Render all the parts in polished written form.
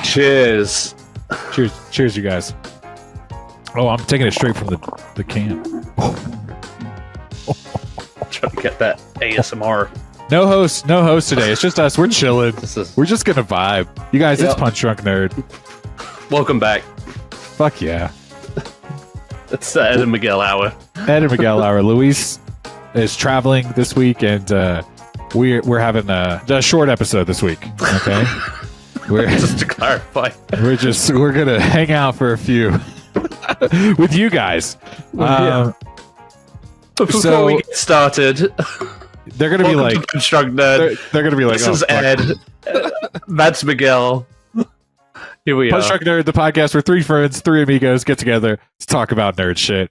Cheers. Cheers, you guys. Oh, I'm taking it straight from the can. Trying to get that ASMR. No host today. It's just us. We're chilling. We're just gonna vibe. You guys, It's Punch Drunk Nerd. Welcome back. Fuck yeah. It's the Ed and Miguel hour. Ed and Miguel hour. Luis is traveling this week, and we're having a short episode this week. Okay. Just to clarify, we're gonna hang out for a few with you guys. Before we get started, they're gonna be like Punch-Drunk Nerd. They're gonna be like, this is Ed. That's Miguel. Here we are. Punch-Drunk Nerd, the podcast where three friends, three amigos get together to talk about nerd shit.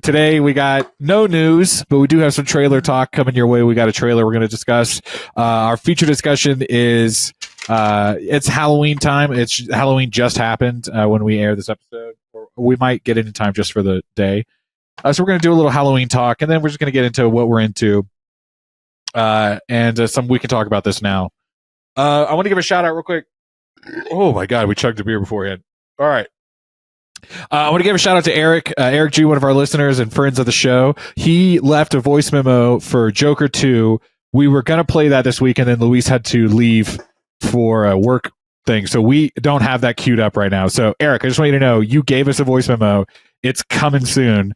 Today we got no news, but we do have some trailer talk coming your way. We got a trailer we're going to discuss. Our feature discussion is it's Halloween time. Halloween just happened when we air this episode. Or we might get it in time just for the day. So we're going to do a little Halloween talk, and then we're just going to get into what we're into. And we can talk about this now. I want to give a shout out real quick. Oh my God, we chugged a beer beforehand. All right. I want to give a shout out to Eric G, one of our listeners and friends of the show. He left a voice memo for Joker 2. We were going to play that this week, and then Luis had to leave for a work thing. So we don't have that queued up right now. So Eric, I just want you to know, you gave us a voice memo. It's coming soon.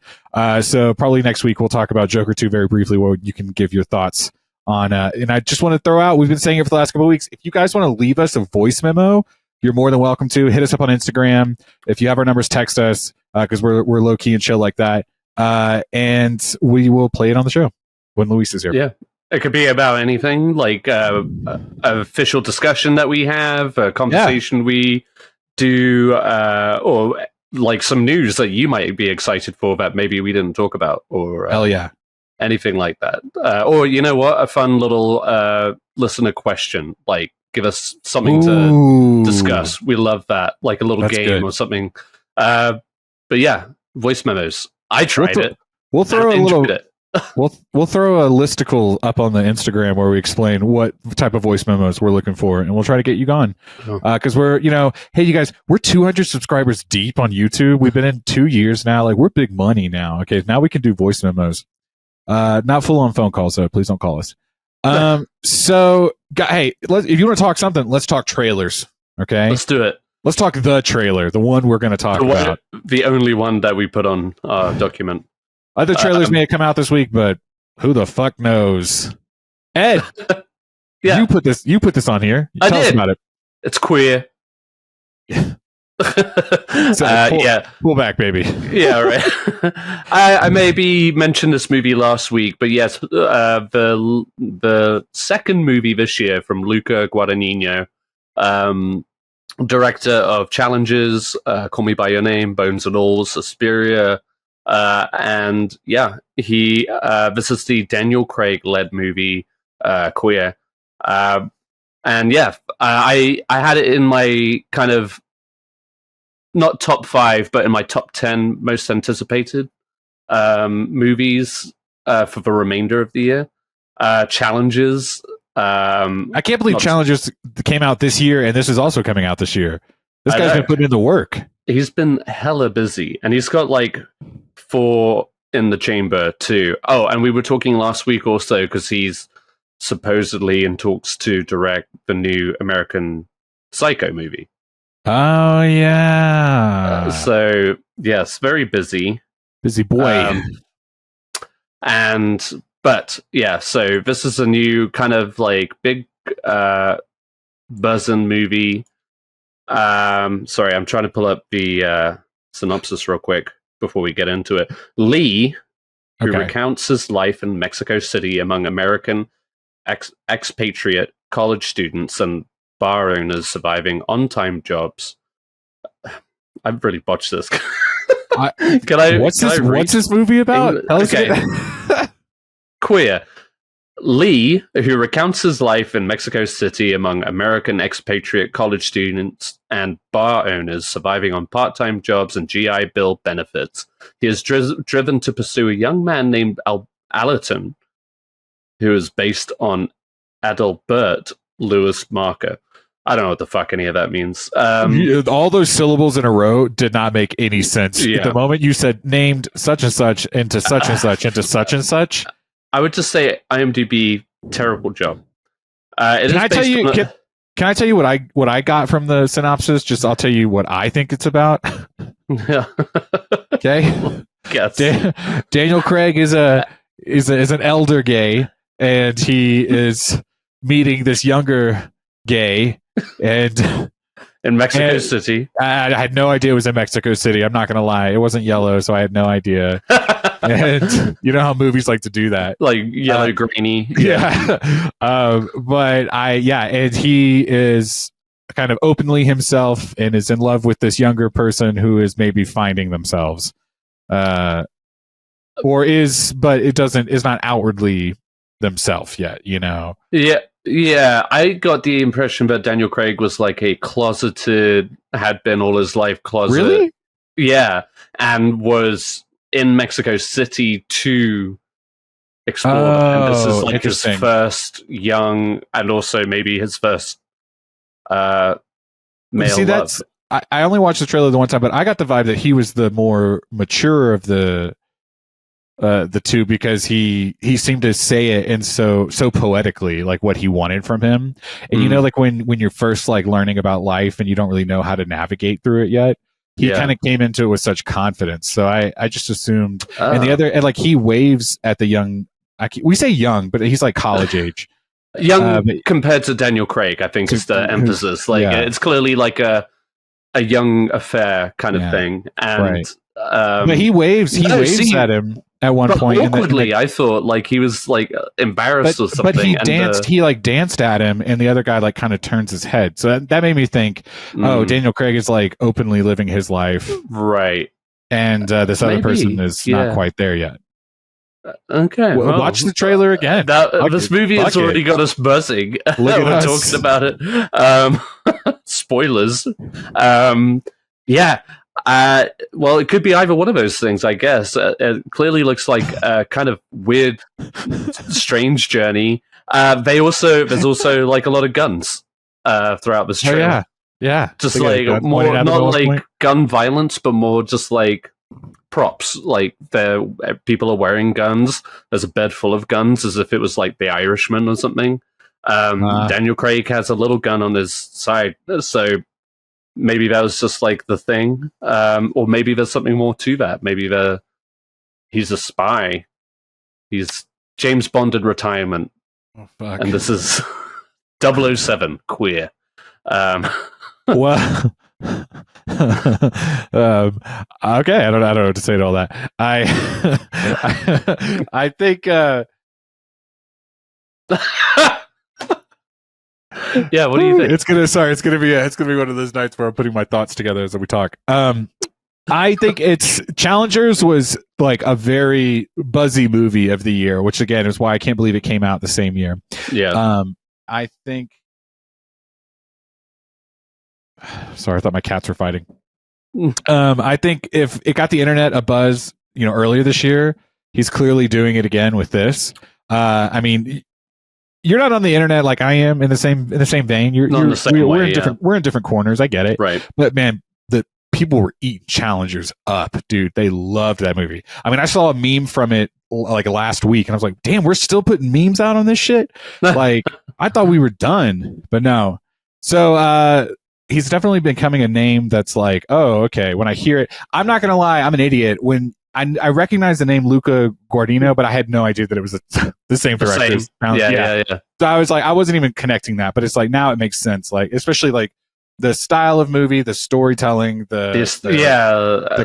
So probably next week we'll talk about Joker 2 very briefly, where you can give your thoughts on. And I just want to throw out, we've been saying it for the last couple of weeks, if you guys want to leave us a voice memo, you're more than welcome to. Hit us up on Instagram. If you have our numbers, text us, because we're low key and chill like that. And we will play it on the show when Luis is here. Yeah. It could be about anything, like an official discussion that we have, a conversation we do, or like some news that you might be excited for that maybe we didn't talk about, or hell yeah, anything like that. Or you know what, a fun little listener question, like give us something to discuss. We love that, like a little game or something. But yeah, voice memos. I tried it. We'll throw a little. We'll throw a listicle up on the Instagram where we explain what type of voice memos we're looking for, and we'll try to get you gone. Because we're, hey, you guys, we're 200 subscribers deep on YouTube. We've been in 2 years now. Like, we're big money now. Okay, now we can do voice memos. Not full on phone calls, though. Please don't call us. So, hey, if you want to talk something, let's talk trailers. Okay, let's do it. Let's talk the trailer, the one we're going to talk about. The only one that we put on our document. Other trailers may have come out this week, but who the fuck knows? Ed, yeah, you put this on here. Tell us about it. It's queer. Pull back, baby. Yeah, right. I maybe mentioned this movie last week, but yes, the second movie this year from Luca Guadagnino, director of Challenges, Call Me by Your Name, Bones and All, Suspiria. And yeah, this is the Daniel Craig led movie, Queer. And yeah, I had it in my kind of not top 5, but in my top 10 most anticipated movies for the remainder of the year. Challenges. I can't believe Challenges came out this year, and this is also coming out this year. This guy's been putting in the work. He's been hella busy, and he's got like 4 in the chamber too. Oh, and we were talking last week also because he's supposedly in talks to direct the new American Psycho movie. Oh yeah. So yes, very busy boy. But yeah, so this is a new kind of like big buzzing movie. Sorry, I'm trying to pull up the synopsis real quick before we get into it. Lee, who recounts his life in Mexico City among American expatriate college students and bar owners surviving on-time jobs. I've really botched this. What's this movie about? Okay. Queer. Lee, who recounts his life in Mexico City among American expatriate college students and bar owners surviving on part-time jobs and GI Bill benefits. He is driven to pursue a young man named Allerton, who is based on Adalbert Lewis Marker, I don't know what the fuck any of that means. All those syllables in a row did not make any sense. Yeah. At the moment you said named such and such into such and such into such and such. I would just say IMDb, terrible job. Can I tell you what I got from the synopsis? Just I'll tell you what I think it's about. Yeah. Okay. Yes. Daniel Craig is an elder gay, and he is meeting this younger gay, and in Mexico City. I had no idea it was in Mexico City. I'm not gonna lie, it wasn't yellow, so I had no idea. And you know how movies like to do that, like yellow, grainy. Yeah. And he is kind of openly himself and is in love with this younger person who is maybe finding themselves, but is not outwardly themselves yet. You know. Yeah, I got the impression that Daniel Craig was like a had been all his life closet. Really? Yeah, and was in Mexico City to explore. And this is like his first young, and also maybe his first male love. I only watched the trailer the one time, but I got the vibe that he was the more mature of the two, because he seemed to say it in so poetically, like what he wanted from him. And you know, like when you're first like learning about life and you don't really know how to navigate through it yet, he kind of came into it with such confidence. So I just assumed. And like he waves at the young. We say young, but he's like college age. Young compared to Daniel Craig, I think is the emphasis. Like it's clearly like a young affair kind of thing. And right. But he waves at him at one point. Awkwardly, I thought like he was like embarrassed or something. But he danced. He like danced at him, and the other guy like kind of turns his head. So that made me think, oh, Daniel Craig is like openly living his life, right? And this other person is not quite there yet. Okay, well, watch the trailer again. This movie has already got us buzzing. We're talking about it. Spoilers. Yeah. Well, it could be either one of those things, I guess. It clearly looks like a kind of weird, strange journey. There's also like a lot of guns throughout this trailer. Yeah. Just like more, not like gun violence, but more just like props. Like people are wearing guns. There's a bed full of guns, as if it was like The Irishman or something. Daniel Craig has a little gun on his side, so maybe that was just like the thing, or maybe there's something more to that. Maybe he's a spy. He's James Bond in retirement. Oh, fuck. And this is 007 queer. Well, okay, I don't know what to say to all that. I think. Yeah, what do you think? It's gonna be one of those nights where I'm putting my thoughts together as we talk. I think Challengers was like a very buzzy movie of the year, which again is why I can't believe it came out the same year. Yeah. I think. Sorry, I thought my cats were fighting. I think if it got the internet a buzz, earlier this year, he's clearly doing it again with this. I mean, you're not on the internet like I am in the same vein. We're in different corners. I get it, right? But man, the people were eating Challengers up, dude. They loved that movie. I mean, I saw a meme from it like last week, and I was like, damn, we're still putting memes out on this shit. Like, I thought we were done, but no. So he's definitely becoming a name that's like, oh, okay. When I hear it, I'm not gonna lie, I'm an idiot. When I recognize the name Luca Guadanigno, but I had no idea that it was the same director. Yeah. So I was like, I wasn't even connecting that, but it's like now it makes sense. Like, especially like the style of movie, the storytelling, the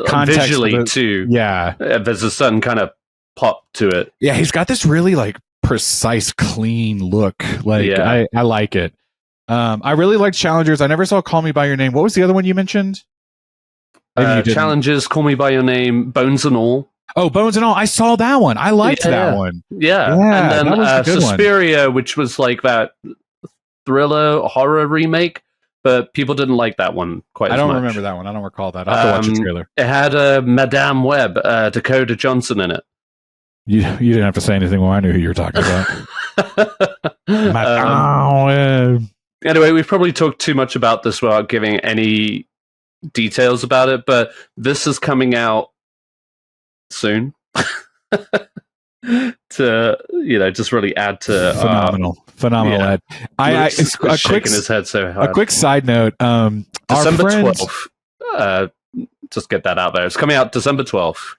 context visually too. Yeah, there's a certain kind of pop to it. Yeah, he's got this really like precise, clean look. Like, I like it. I really liked Challengers. I never saw Call Me by Your Name. What was the other one you mentioned? Challengers, Call Me by Your Name, Bones and All. Oh, Bones and All. I saw that one. I liked that one. Yeah. And then Suspiria, which was like that thriller horror remake, but people didn't like that one quite as much. I don't remember that one. I don't recall that. I'll have to watch the trailer. It had Madame Web, Dakota Johnson in it. You didn't have to say anything. Well, I knew who you were talking about. Madame Web. Anyway, we've probably talked too much about this without giving any details about it, but this is coming out soon. To just really add to phenomenal. Yeah. Ed. I shaking his head so hard. A quick side note: December 12th. Just get that out there. It's coming out December 12th,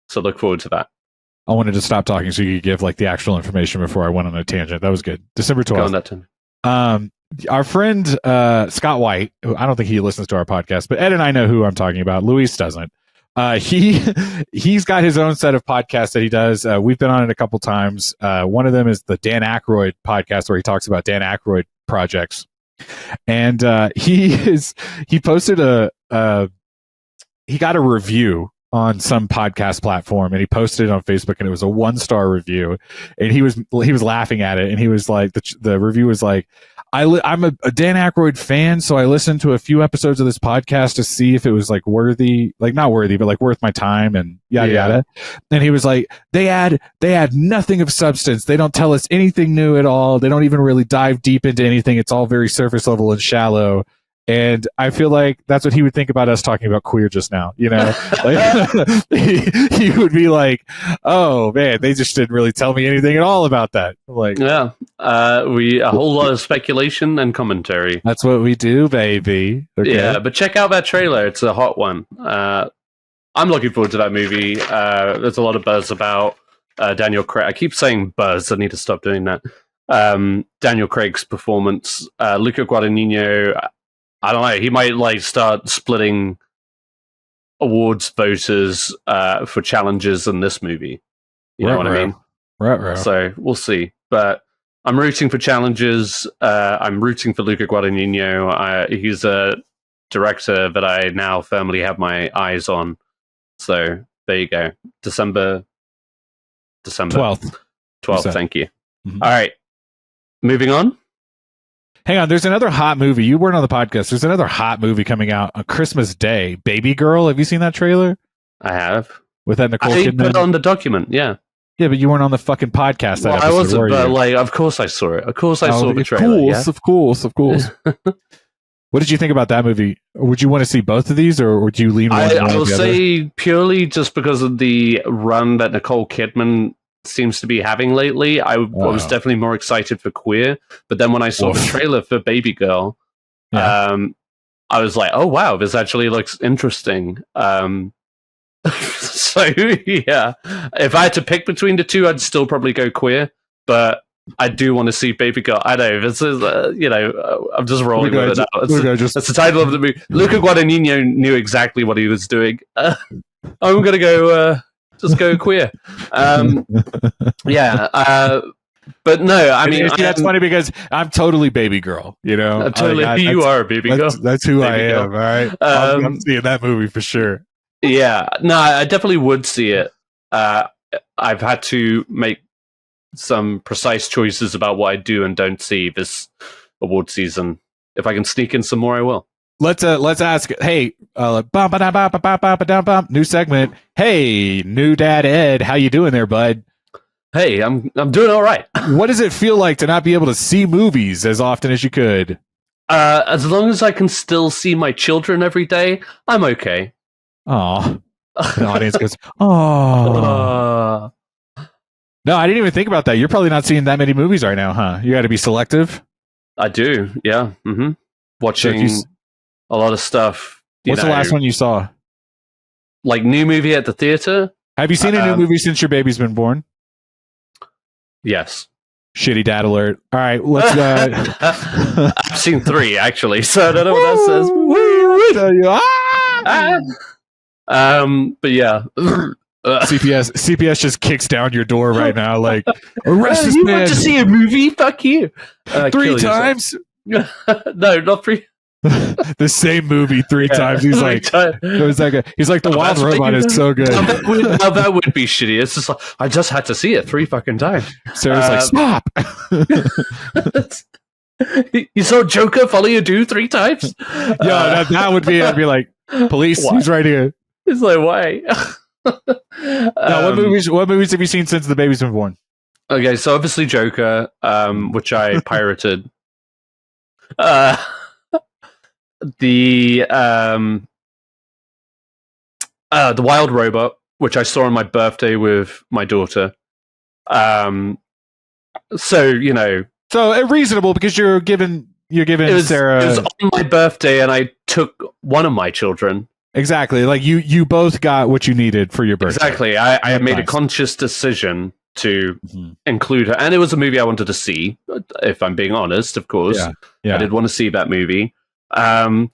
so look forward to that. I wanted to stop talking so you could give like the actual information before I went on a tangent. That was good. December 12th. Our friend Scott White, who I don't think he listens to our podcast, but Ed and I know who I'm talking about. Luis doesn't. He's got his own set of podcasts that he does. We've been on it a couple times. One of them is the Dan Aykroyd podcast, where he talks about Dan Aykroyd projects. And he posted he got a review on some podcast platform, and he posted it on Facebook, and it was a 1-star review, and he was laughing at it, and he was like, the review was like, I'm a Dan Aykroyd fan, so I listened to a few episodes of this podcast to see if it was like worthy, like not worthy, but like worth my time, and yada yada. And he was like, they add nothing of substance. They don't tell us anything new at all. They don't even really dive deep into anything. It's all very surface level and shallow. And I feel like that's what he would think about us talking about queer just now, like, he would be like, oh man, they just didn't really tell me anything at all about that. Like, a whole lot of speculation and commentary. That's what we do, baby. Okay. Yeah, but check out that trailer. It's a hot one. I'm looking forward to that movie. There's a lot of buzz about Daniel Craig. I keep saying buzz. I need to stop doing that. Daniel Craig's performance. Luca Guadagnino, I don't know. He might like start splitting awards voters for challenges in this movie. You know what I mean? Right. So we'll see. But I'm rooting for challenges. I'm rooting for Luca Guadagnino. He's a director that I now firmly have my eyes on. So there you go. December 12th. Thank you. Mm-hmm. All right. Moving on. Hang on, there's another hot movie. You weren't on the podcast. There's another hot movie coming out on Christmas Day. Baby Girl. Have you seen that trailer? I have. With that Nicole Kidman? I put it on the document, yeah. Yeah, but you weren't on the fucking podcast that episode, I wasn't, were but you? like, of course I saw it. Of course I saw the trailer. Of course. What did you think about that movie? Would you want to see both of these, or would you lean one way or the other? I will say purely just because of the run that Nicole Kidman seems to be having lately, I was definitely more excited for Queer, but then when I saw the trailer for Baby Girl, I was like, oh wow, this actually looks interesting. So yeah, if I had to pick between the two, I'd still probably go Queer, but I do want to see Baby Girl. I know this is I'm just rolling with it now. That's the title of the movie. Luca Guadagnino knew exactly what he was doing. I'm gonna go just go Queer. But no, I mean, that's funny because I'm totally Baby Girl. I'm totally, you are a Baby Girl. That's who I am. All right, I'm seeing that movie for sure. Yeah, no, I definitely would see it. I've had to make some precise choices about what I do and don't see this award season. If I can sneak in some more, I will. Let's ask. Hey, new segment. Hey, new dad Ed, how you doing there, bud? Hey, I'm doing all right. What does it feel like to not be able to see movies as often as you could? As long as I can still see my children every day, I'm okay. Aw. The audience goes, oh. No, I didn't even think about that. You're probably not seeing that many movies right now, huh? You got to be selective. I do, yeah. Mm-hmm. Watching a lot of stuff. What's the last one you saw? Like new movie at the theater? Have you seen a new movie since your baby's been born? Yes. Shitty dad alert. All right, let's I've seen 3 actually, so I don't know what that says. But yeah. CPS just kicks down your door right now, like, arrest this man. You want to see a movie? Fuck you. 3 times? No, not 3. The same movie 3 times. He's like, he's like, the wild robot is so good. Now that would be shitty. It's just like, I just had to see it 3 fucking times. Sarah's like, stop. You saw Joker follow you do 3 times? Yeah, that would be. I'd be like, police. Why? He's right here. It's like, why? Now, what movies have you seen since the baby's been born? Okay, so obviously Joker, which I pirated. Uh, the Wild Robot, which I saw on my birthday with my daughter. So reasonable because you're giving Sarah. It was on my birthday, and I took one of my children. Exactly, like you both got what you needed for your birthday. Exactly, I had made a conscious decision to include her, and it was a movie I wanted to see. If I'm being honest, of course, I did want to see that movie. And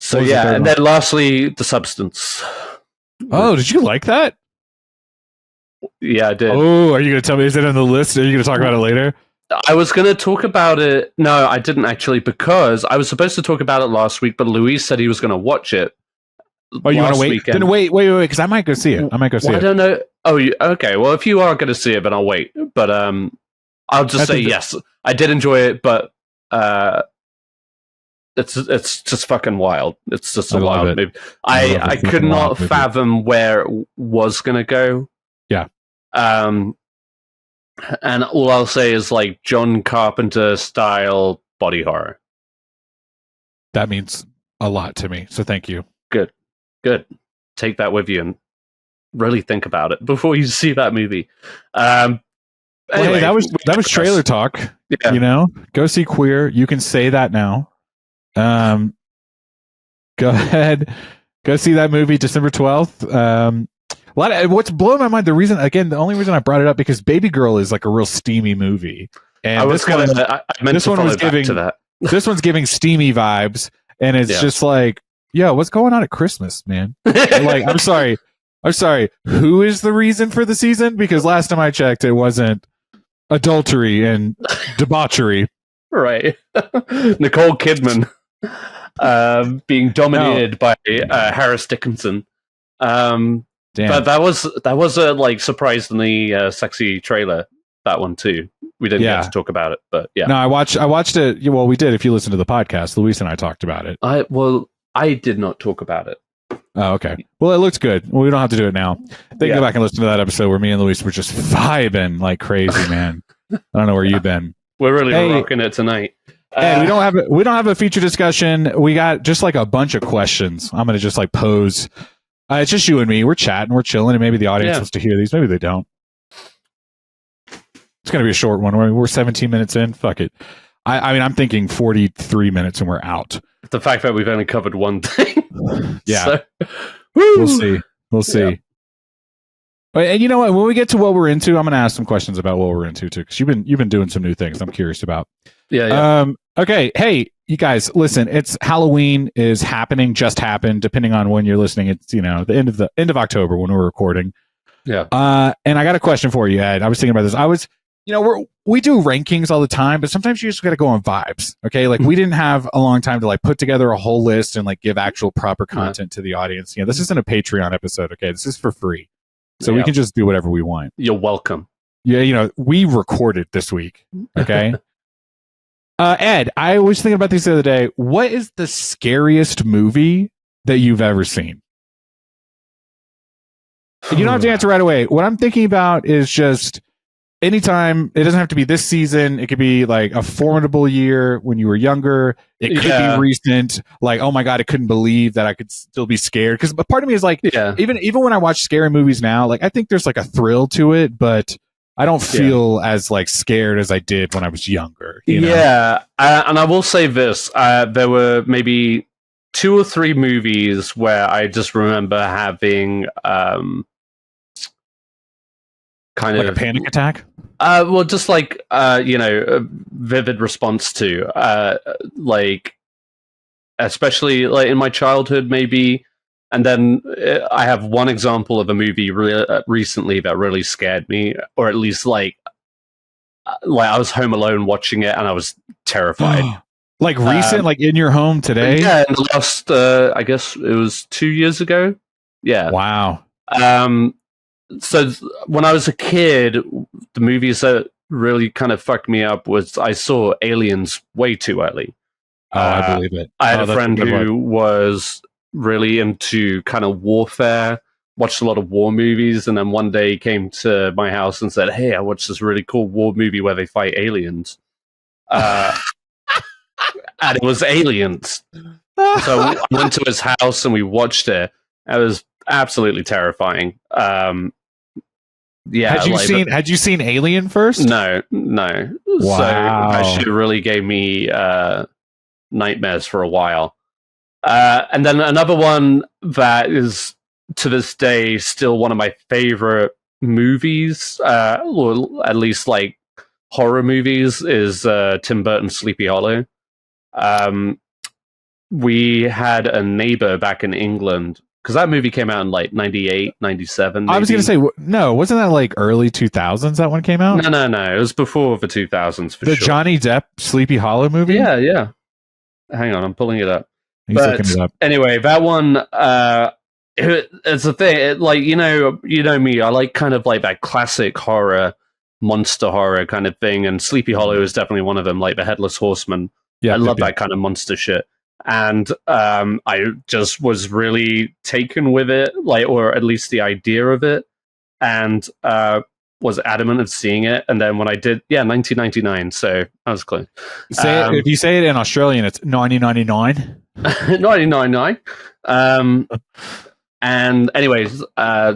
then lastly, The Substance. Oh, did you like that? Yeah, I did. Oh, are you going to tell me? Is it on the list? Are you going to talk about it later? I was going to talk about it. No, I didn't actually, because I was supposed to talk about it last week, but Luis said he was going to watch it. Oh, you want to wait? Weekend. Then wait, because I might go see it. I don't know. Oh, okay. Well, if you are going to see it, then I'll wait. But I'll just say yes. I did enjoy it, but it's just fucking wild. It's just a wild movie. I could not fathom where it was going to go. Yeah. And all I'll say is like John Carpenter style body horror. That means a lot to me. So thank you. Good. Take that with you and really think about it before you see that movie. Anyway, hey, that was trailer talk. Yeah. Go see Queer. You can say that now. Go ahead. Go see that movie December 12th. What's blowing my mind, the only reason I brought it up because Baby Girl is like a real steamy movie. And this one's giving steamy vibes, and it's just like, yo, what's going on at Christmas, man? Like, I'm sorry. Who is the reason for the season? Because last time I checked, it wasn't adultery and debauchery. Right. Nicole Kidman being dominated by Harris Dickinson. Damn. But that was a like surprisingly sexy trailer. That one too. We didn't get to talk about it, but yeah. No, I watched it. Well, we did. If you listen to the podcast, Luis and I talked about it. I did not talk about it. Oh, okay. Well, it looks good. Well, we don't have to do it now. Then go back and listen to that episode where me and Luis were just vibing like crazy, man. I don't know where you've been. We're really rocking it tonight. And we don't have a feature discussion. We got just like a bunch of questions. I'm gonna just like pose. It's just you and me. We're chatting, we're chilling, and maybe the audience wants to hear these. Maybe they don't. It's gonna be a short one. We're 17 minutes in. Fuck it. I mean, I'm thinking 43 minutes and we're out. The fact that we've only covered one thing. Yeah. So, We'll see. Yeah. And you know what? When we get to what we're into, I'm going to ask some questions about what we're into too, because you've been doing some new things I'm curious about. Yeah. Okay. Hey, you guys, listen. It's Halloween is happening. Just happened. Depending on when you're listening, it's the end of October when we're recording. Yeah. And I got a question for you, Ed. I was thinking about this. We do rankings all the time, but sometimes you just got to go on vibes. Okay. Like we didn't have a long time to like put together a whole list and like give actual proper content to the audience. This isn't a Patreon episode. Okay. This is for free. So we can just do whatever we want. You're welcome. Yeah. We recorded this week. Okay. Ed, I was thinking about this the other day. What is the scariest movie that you've ever seen? You don't have to answer right away. What I'm thinking about is just anytime. It doesn't have to be this season. It could be like a formidable year when you were younger. It could be recent. Like, oh my God, I couldn't believe that I could still be scared. Because part of me is like, even when I watch scary movies now, like I think there's like a thrill to it, but I don't feel as like scared as I did when I was younger. Yeah, and I will say this: there were maybe 2 or 3 movies where I just remember having kind like of a panic attack. Well, just like a vivid response to like, especially like in my childhood, maybe. And then I have one example of a movie recently that really scared me, or at least like I was home alone watching it and I was terrified. Like recent, like in your home today? Yeah, in the last, I guess it was 2 years ago. Yeah. Wow. So when I was a kid, the movies that really kind of fucked me up was I saw Aliens way too early. Oh, I believe it. I had a friend who was really into kind of warfare, watched a lot of war movies, and then one day he came to my house and said, "Hey, I watched this really cool war movie where they fight aliens." and it was aliens. So I went to his house and we watched it. It was absolutely terrifying. Yeah. Had you seen Alien first? No. Wow. So that shit really gave me nightmares for a while. And then another one that is to this day still one of my favorite movies, or at least like horror movies, is Tim Burton's Sleepy Hollow. We had a neighbor back in England, because that movie came out in like 98, 97. Maybe. I was going to say, no, wasn't that like early 2000s that one came out? No. It was before the 2000s for the sure. Johnny Depp Sleepy Hollow movie? Yeah. Hang on, I'm pulling it up. He's looking it up. Anyway, that one, it's a thing. Like, you know me, I like kind of like that classic horror, monster horror kind of thing, and Sleepy Hollow is definitely one of them, like the Headless Horseman. I love that kind of monster shit. And I just was really taken with it, like, or at least the idea of it, and was adamant of seeing it. And then when I did, 1999, so I was close. If you say it in Australian, it's 1999. 1999. And anyways,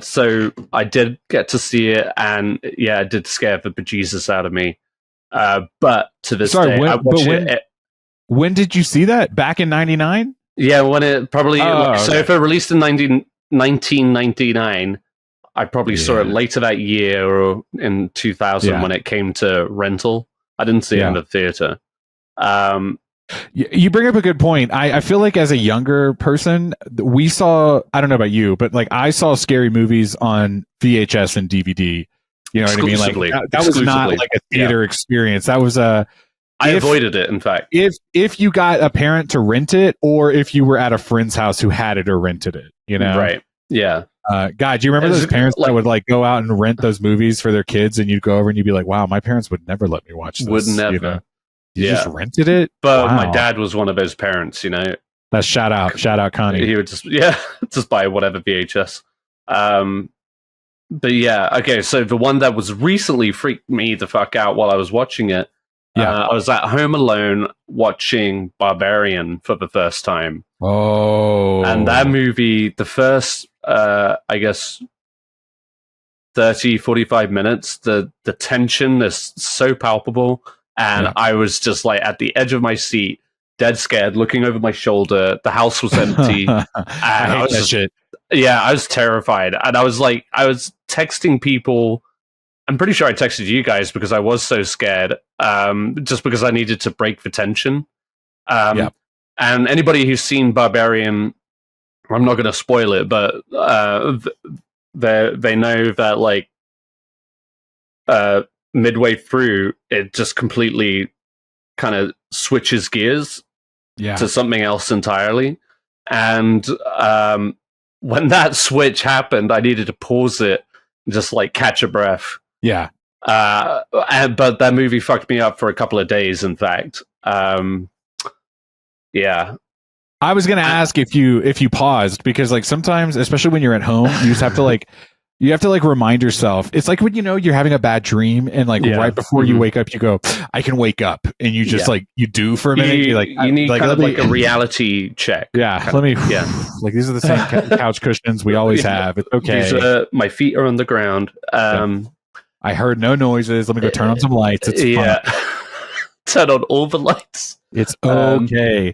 so I did get to see it, and it did scare the bejesus out of me. But to this day, I watch it. When did you see that? Back in 99? Yeah, when it probably... okay. So if it released in 1999, I probably saw it later that year, or in 2000 when it came to rental. I didn't see it in the theater. You bring up a good point. I feel like as a younger person, we saw... I don't know about you, but like I saw scary movies on VHS and DVD. You know what I mean? Like that was not like a theater experience. That was a... I avoided it, in fact. If you got a parent to rent it, or if you were at a friend's house who had it or rented it, you know? Right. Yeah. God, do you remember those parents that would like go out and rent those movies for their kids, and you'd go over and you'd be like, wow, my parents would never let me watch this. Would never. You know? You just rented it? But my dad was one of those parents, you know? That's shout out Connie. He would just buy whatever VHS. But yeah, okay, so the one that was recently freaked me the fuck out while I was watching it, I was at home alone watching Barbarian for the first time. Oh. And that movie, the first, I guess, 30, 45 minutes, the tension is so palpable. And I was just like at the edge of my seat, dead scared, looking over my shoulder. The house was empty. And I was shit. Yeah, I was terrified. And I was texting people. I'm pretty sure I texted you guys because I was so scared, just because I needed to break the tension. And anybody who's seen Barbarian, I'm not going to spoil it, but they know that like midway through, it just completely kind of switches gears to something else entirely. And when that switch happened, I needed to pause it and just like catch a breath. Yeah. But that movie fucked me up for a couple of days, in fact. Yeah. I was going to ask if you paused, because like sometimes, especially when you're at home, you just have to like remind yourself. It's like when you're having a bad dream, and like right before you wake up, you go, I can wake up, and you just like you do for a minute. You need kind of like a reality check. Yeah, like these are the same couch cushions we always have. It's okay. My feet are on the ground. I heard no noises. Let me go turn on some lights. It's fine. Turn on all the lights. It's okay.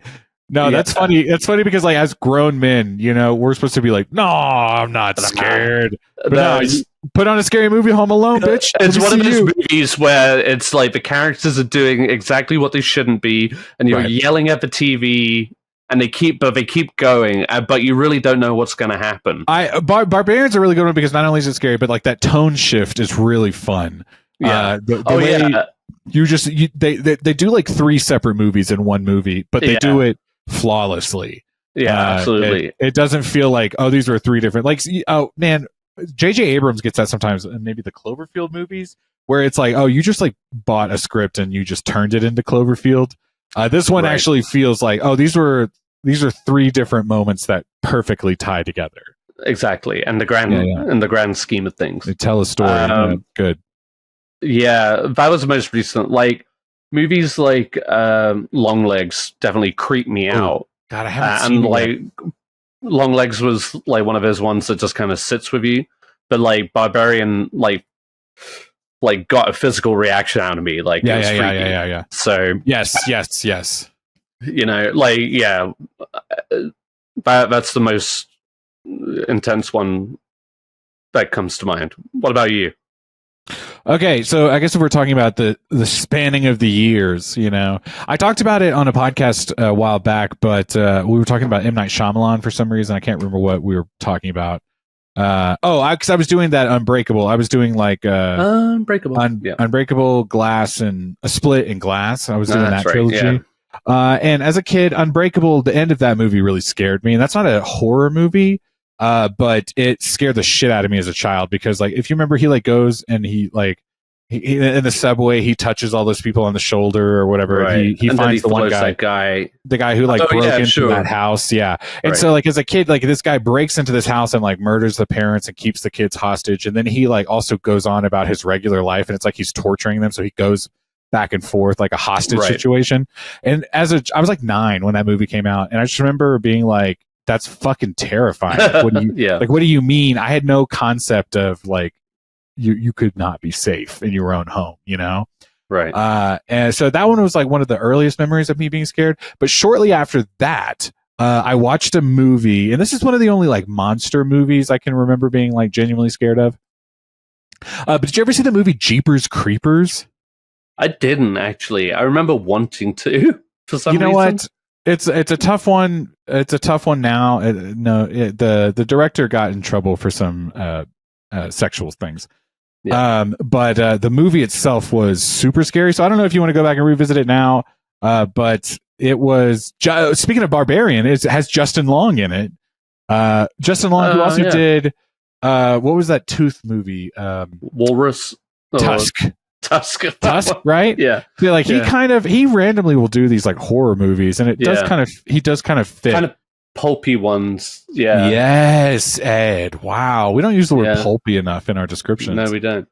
No, that's funny. It's funny because like as grown men, we're supposed to be like, no, I'm not scared. But no, you put on a scary movie, Home Alone, bitch. It's one of those movies where it's like the characters are doing exactly what they shouldn't be, and you're yelling at the TV, and they keep going, but you really don't know what's going to happen. Barbarian's a really good one because not only is it scary, but like that tone shift is really fun. Yeah. They do like 3 separate movies in one movie, but they do it flawlessly. Absolutely. It doesn't feel like, oh, these were 3 different, like, oh man, J.J. Abrams gets that sometimes in maybe the Cloverfield movies, where it's like, oh, you just like bought a script and you just turned it into Cloverfield. This one actually feels like, oh, these are 3 different moments that perfectly tie together. Exactly. And in the grand scheme of things, they tell a story. Good. Yeah, that was the most recent. Like, movies like Long Legs definitely creep me out. God, I haven't seen it like yet. Long Legs was like one of those ones that just kind of sits with you. But like Barbarian, like got a physical reaction out of me. Like it was freaky. Yeah. So Yes. you know, like that's the most intense one that comes to mind. What about you? Okay, so I guess if we're talking about the spanning of the years, you know, I talked about it on a podcast a while back, but we were talking about M. Night Shyamalan for some reason. I can't remember what we were talking about. Because I was doing that Unbreakable. I was doing like Unbreakable, Unbreakable, Glass, and A Split in Glass. I was doing that trilogy. Yeah. And as a kid, Unbreakable, the end of that movie really scared me. And that's not a horror movie, but it scared the shit out of me as a child because, like, if you remember, he like goes and he in the subway, he touches all those people on the shoulder or whatever. Right. And he finds the one guy, the guy who like broke into that house. Yeah. And so like as a kid, like this guy breaks into this house and like murders the parents and keeps the kids hostage. And then he like also goes on about his regular life and it's like he's torturing them. So he goes back and forth like a hostage situation. And I was like 9 when that movie came out. And I just remember being like, that's fucking terrifying. Like, what do you, like, what do you mean? I had no concept of like, you could not be safe in your own home, you know? Right. And so that one was like one of the earliest memories of me being scared. But shortly after that, I watched a movie, and this is one of the only like monster movies I can remember being like genuinely scared of. But did you ever see the movie Jeepers Creepers? I didn't actually. I remember wanting to for some reason. You know what? It's a tough one. It's a tough one now. The director got in trouble for some sexual things. Yeah. But the movie itself was super scary. So I don't know if you want to go back and revisit it now. But it was, speaking of Barbarian, it has Justin Long in it. Justin Long, who also did, what was that tooth movie? Walrus. Tusk, right? Yeah. So like he randomly will do these like horror movies, and it does kind of fit. Kind of pulpy ones. Yeah. Yes, Ed. Wow. We don't use the word pulpy enough in our descriptions. No, we don't.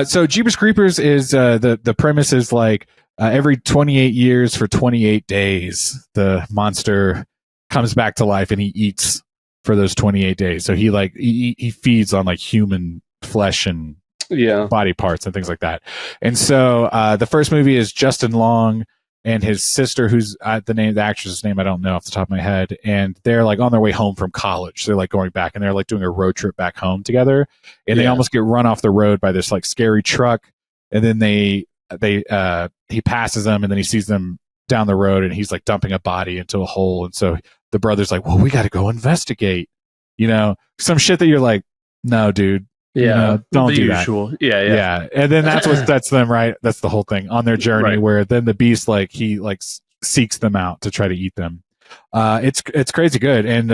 So Jeepers Creepers is the premise is like every 28 years for 28 days, the monster comes back to life and he eats for those 28 days. So he feeds on like human flesh and body parts and things like that. And so the first movie is Justin Long and his sister, who's the actress's name I don't know off the top of my head, and they're like on their way home from college. They're like going back, and they're like doing a road trip back home together, and they almost get run off the road by this like scary truck, and then he passes them, and then he sees them down the road, and he's like dumping a body into a hole, and so the brother's like, well, we got to go investigate, you know, some shit that you're like, no, dude. Yeah, you know, don't do usual. that. Yeah. And then that's what sets them right. That's the whole thing on their journey, where then the beast he seeks them out to try to eat them. It's crazy good, and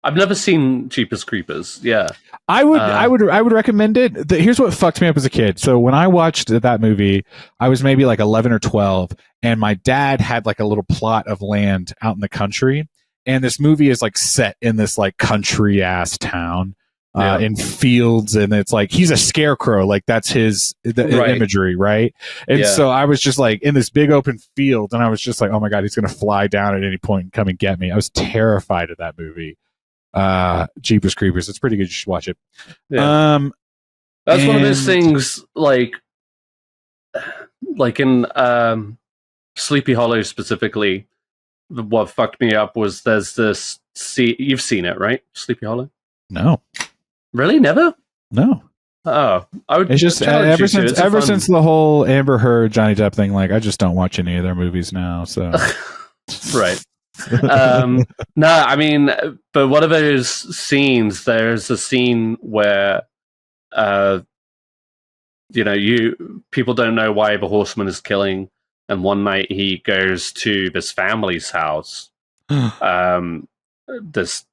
I've never seen Jeepers Creepers. Yeah, I would recommend it. Here's what fucked me up as a kid. So when I watched that movie, I was maybe like 11 or 12, and my dad had like a little plot of land out in the country, and this movie is like set in this like country ass town. In fields, and it's like he's a scarecrow, like that's his imagery, right? And so I was just like in this big open field, and I was just like, oh my god, he's gonna fly down at any point and come and get me. I was terrified of that movie. Jeepers Creepers, it's pretty good. You should watch it. That's one of those things, like in Sleepy Hollow specifically. What fucked me up was there's this you've seen it, right? Sleepy Hollow? No. Really? Never? No. Oh, I would. It's just ever since the whole Amber Heard Johnny Depp thing. Like, I just don't watch any of their movies now. So, right. No, I mean, but one of those scenes. There's a scene where, people don't know why the horseman is killing, and one night he goes to this family's house. This.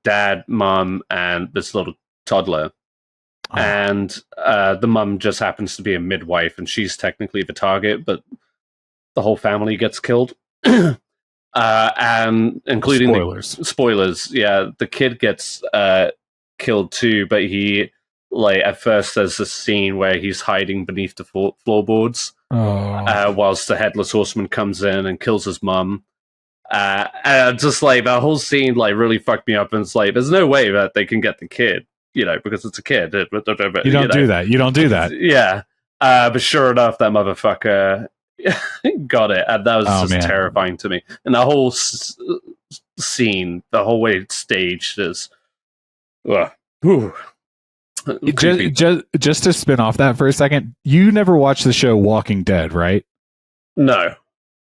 Dad, mom, and this little toddler, and the mom just happens to be a midwife, and she's technically the target, but the whole family gets killed, and including spoilers. Yeah, the kid gets killed too, but he at first there's this scene where he's hiding beneath the floorboards, whilst the headless horseman comes in and kills his mum. And just like that whole scene, like really fucked me up. And it's like, there's no way that they can get the kid, because it's a kid. You don't do that. You don't do that. Yeah. But sure enough, that motherfucker got it, and that was just terrifying to me. And the whole scene, the whole way it's staged is, just to spin off that for a second. You never watched the show Walking Dead, right? No.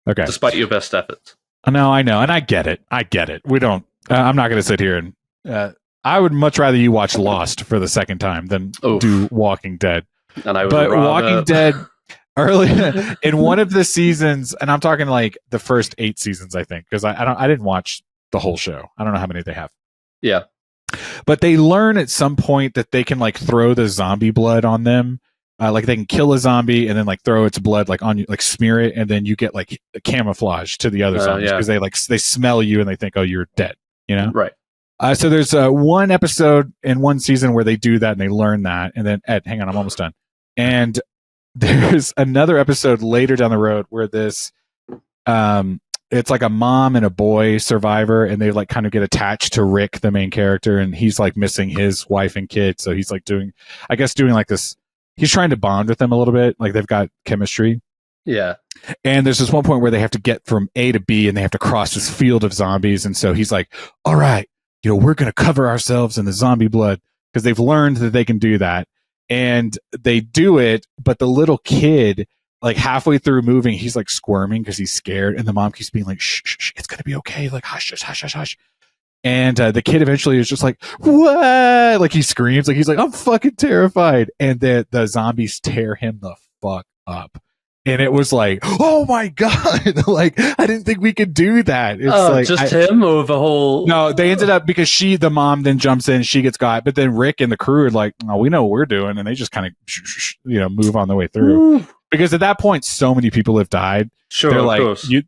Okay. Despite your best efforts. No, I know, and I get it. We don't. I'm not going to sit here and. I would much rather you watch Lost for the second time than do Walking Dead. And I would Walking Dead early in one of the seasons, and I'm talking like the first 8 seasons, I think, because I didn't watch the whole show. I don't know how many they have. Yeah, but they learn at some point that they can like throw the zombie blood on them. Like they can kill a zombie and then like throw its blood like on you, like smear it, and then you get like camouflage to the other zombies because they smell you and they think, oh, you're dead. Right. So there's one episode in one season where they do that and they learn that. And then, Ed, hang on, I'm almost done. And there's another episode later down the road where this, it's like a mom and a boy survivor, and they like kind of get attached to Rick, the main character, and he's like missing his wife and kid. So he's like doing like this. He's trying to bond with them a little bit. Like they've got chemistry. Yeah. And there's this one point where they have to get from A to B and they have to cross this field of zombies. And so he's like, all right, we're going to cover ourselves in the zombie blood, because they've learned that they can do that. And they do it, but the little kid, like halfway through moving, he's like squirming because he's scared. And the mom keeps being like, shh, shh, shh, it's going to be okay. Like, hush, hush, hush, hush, hush. And the kid eventually is just like, what? Like he screams, like he's like, I'm fucking terrified. And the zombies tear him the fuck up. And it was like, oh my God, like, I didn't think we could do that. It's like, just him or the whole... No, they ended up, because the mom then jumps in, she gets got, but then Rick and the crew are like, oh, we know what we're doing. And they just kind of, move on the way through. Ooh. Because at that point, so many people have died. Sure, they're of like, course. You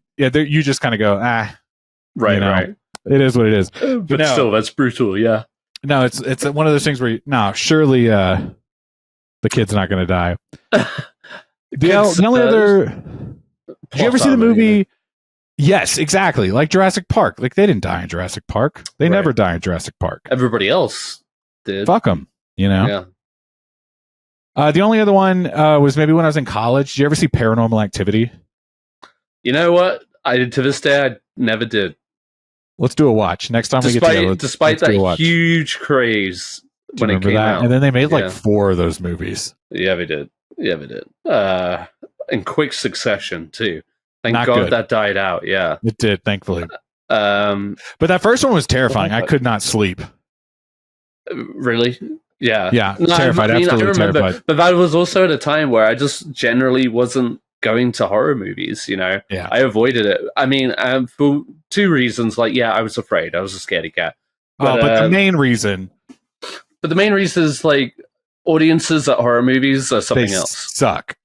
just kind of go, Right, right. It is what it is. But still, that's brutal, yeah. No, it's one of those things where, surely the kid's not going to die. The only other... Did you ever see the movie? Yes, exactly. Like Jurassic Park. Like they didn't die in Jurassic Park. They never die in Jurassic Park. Everybody else did. Fuck them, Yeah. The only other one was maybe when I was in college. Did you ever see Paranormal Activity? You know what? To this day, I never did. Let's do a watch. Next time we get together. Despite that huge craze when it came out. And then they made like 4 of those movies. Yeah, they did. In quick succession too. Thank Not God good. That died out. Yeah, it did. Thankfully. But that first one was terrifying. I could not sleep. Really? Yeah. Yeah. Terrified. Absolutely terrified. But that was also at a time where I just generally wasn't going to horror movies. Yeah. I avoided it. I mean, for 2 reasons. Like, I was afraid. I was a scaredy cat. But the main reason. But the main reason is like, audiences at horror movies are something else.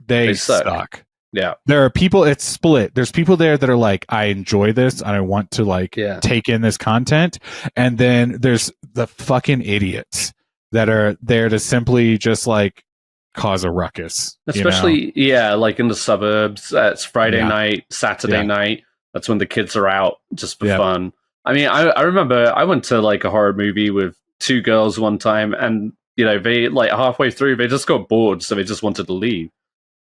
They suck. Yeah. There are people, it's split. There's people there that are like, I enjoy this and I want to take in this content. And then there's the fucking idiots that are there to simply just like cause a ruckus. Especially, like in the suburbs. It's Friday night, Saturday night. That's when the kids are out just for fun. I mean, I remember I went to like a horror movie with 2 girls one time, and they like halfway through, they just got bored, so they just wanted to leave.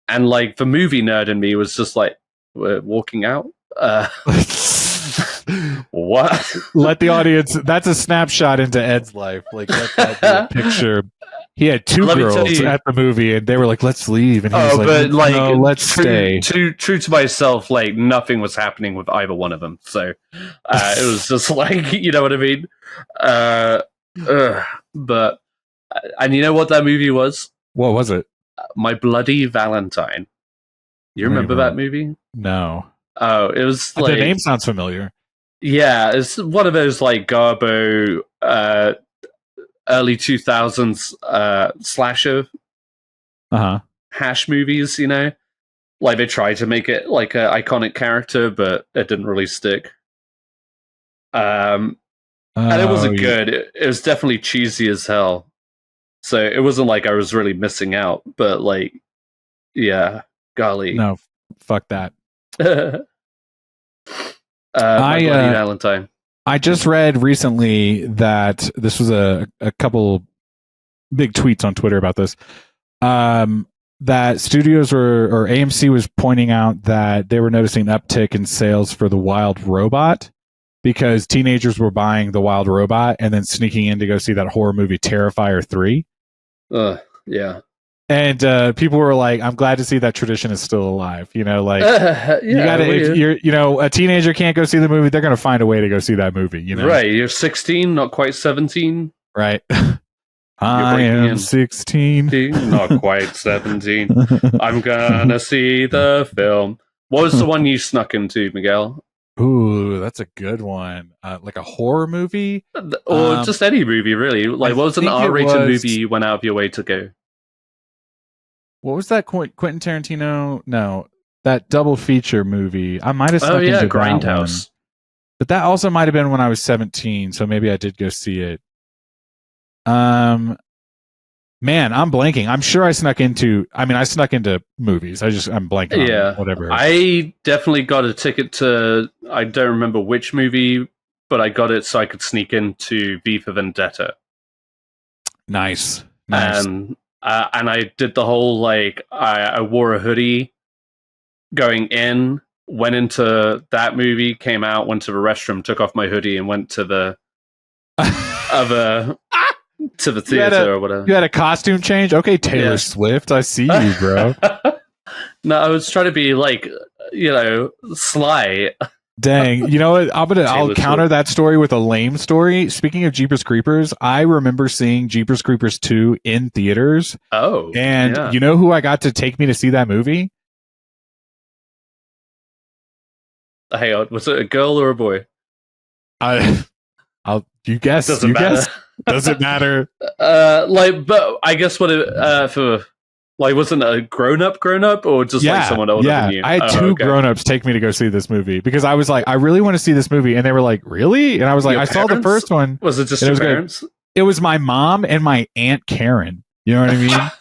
And like the movie nerd in me was just like, we're walking out? What? Let the audience, that's a snapshot into Ed's life. Like, let that be a picture. He had 2 girls at the movie, and they were like, let's leave. And he was like, no, let's stay. True to myself, like nothing was happening with either one of them. So it was just like, you know what I mean? But... And you know what that movie was? What was it? My Bloody Valentine. You remember that movie? No. Oh, it was like... The name sounds familiar. Yeah, it's one of those like Garbo early 2000s slasher hash movies, Like they tried to make it like an iconic character, but it didn't really stick. And it wasn't good. It was definitely cheesy as hell. So it wasn't like I was really missing out, but like, yeah. Golly. No, fuck that. My Bloody Valentine. I just read recently that this was a couple big tweets on Twitter about this. That studios or AMC was pointing out that they were noticing an uptick in sales for the Wild Robot because teenagers were buying the Wild Robot and then sneaking in to go see that horror movie Terrifier 3. Yeah. And people were like, I'm glad to see that tradition is still alive. You know, like you gotta, if you're, you know, a teenager can't go see the movie, they're going to find a way to go see that movie, you know? Right. You're 16, not quite 17. Right. I am 16. Not quite 17. I'm going to see the film. What was the one you snuck into, Miguel? Ooh, that's a good one. Like a horror movie? Or just any movie, really. Like, what was an R-rated movie you went out of your way to go? What was that Quentin Tarantino? No, that double feature movie. I might have snuck into Grindhouse. But that also might have been when I was 17, so maybe I did go see it. Man, I'm blanking. I'm sure I snuck into movies. I'm blanking on whatever. I definitely got a ticket to, I don't remember which movie, but I got it so I could sneak into V for Vendetta. Nice. And I did the whole, like, I wore a hoodie going in, went into that movie, came out, went to the restroom, took off my hoodie, and went to the to the theater or whatever. You had a costume change? Okay, Taylor Swift, I see you, bro. No, I was trying to be, like, you know, sly. Dang. You know what? I'll counter that story with a lame story. Speaking of Jeepers Creepers, I remember seeing Jeepers Creepers 2 in theaters. Oh. And you know who I got to take me to see that movie? Hang on, was it a girl or a boy? You guess. Doesn't matter. Doesn't matter. But I guess what it for. Like, wasn't it a grown-up, or just like someone older than you? I had two grown-ups take me to go see this movie because I was like, I really want to see this movie. And they were like, really? And I was like, I saw the first one. Was it just your parents? It was my mom and my Aunt Karen. You know what I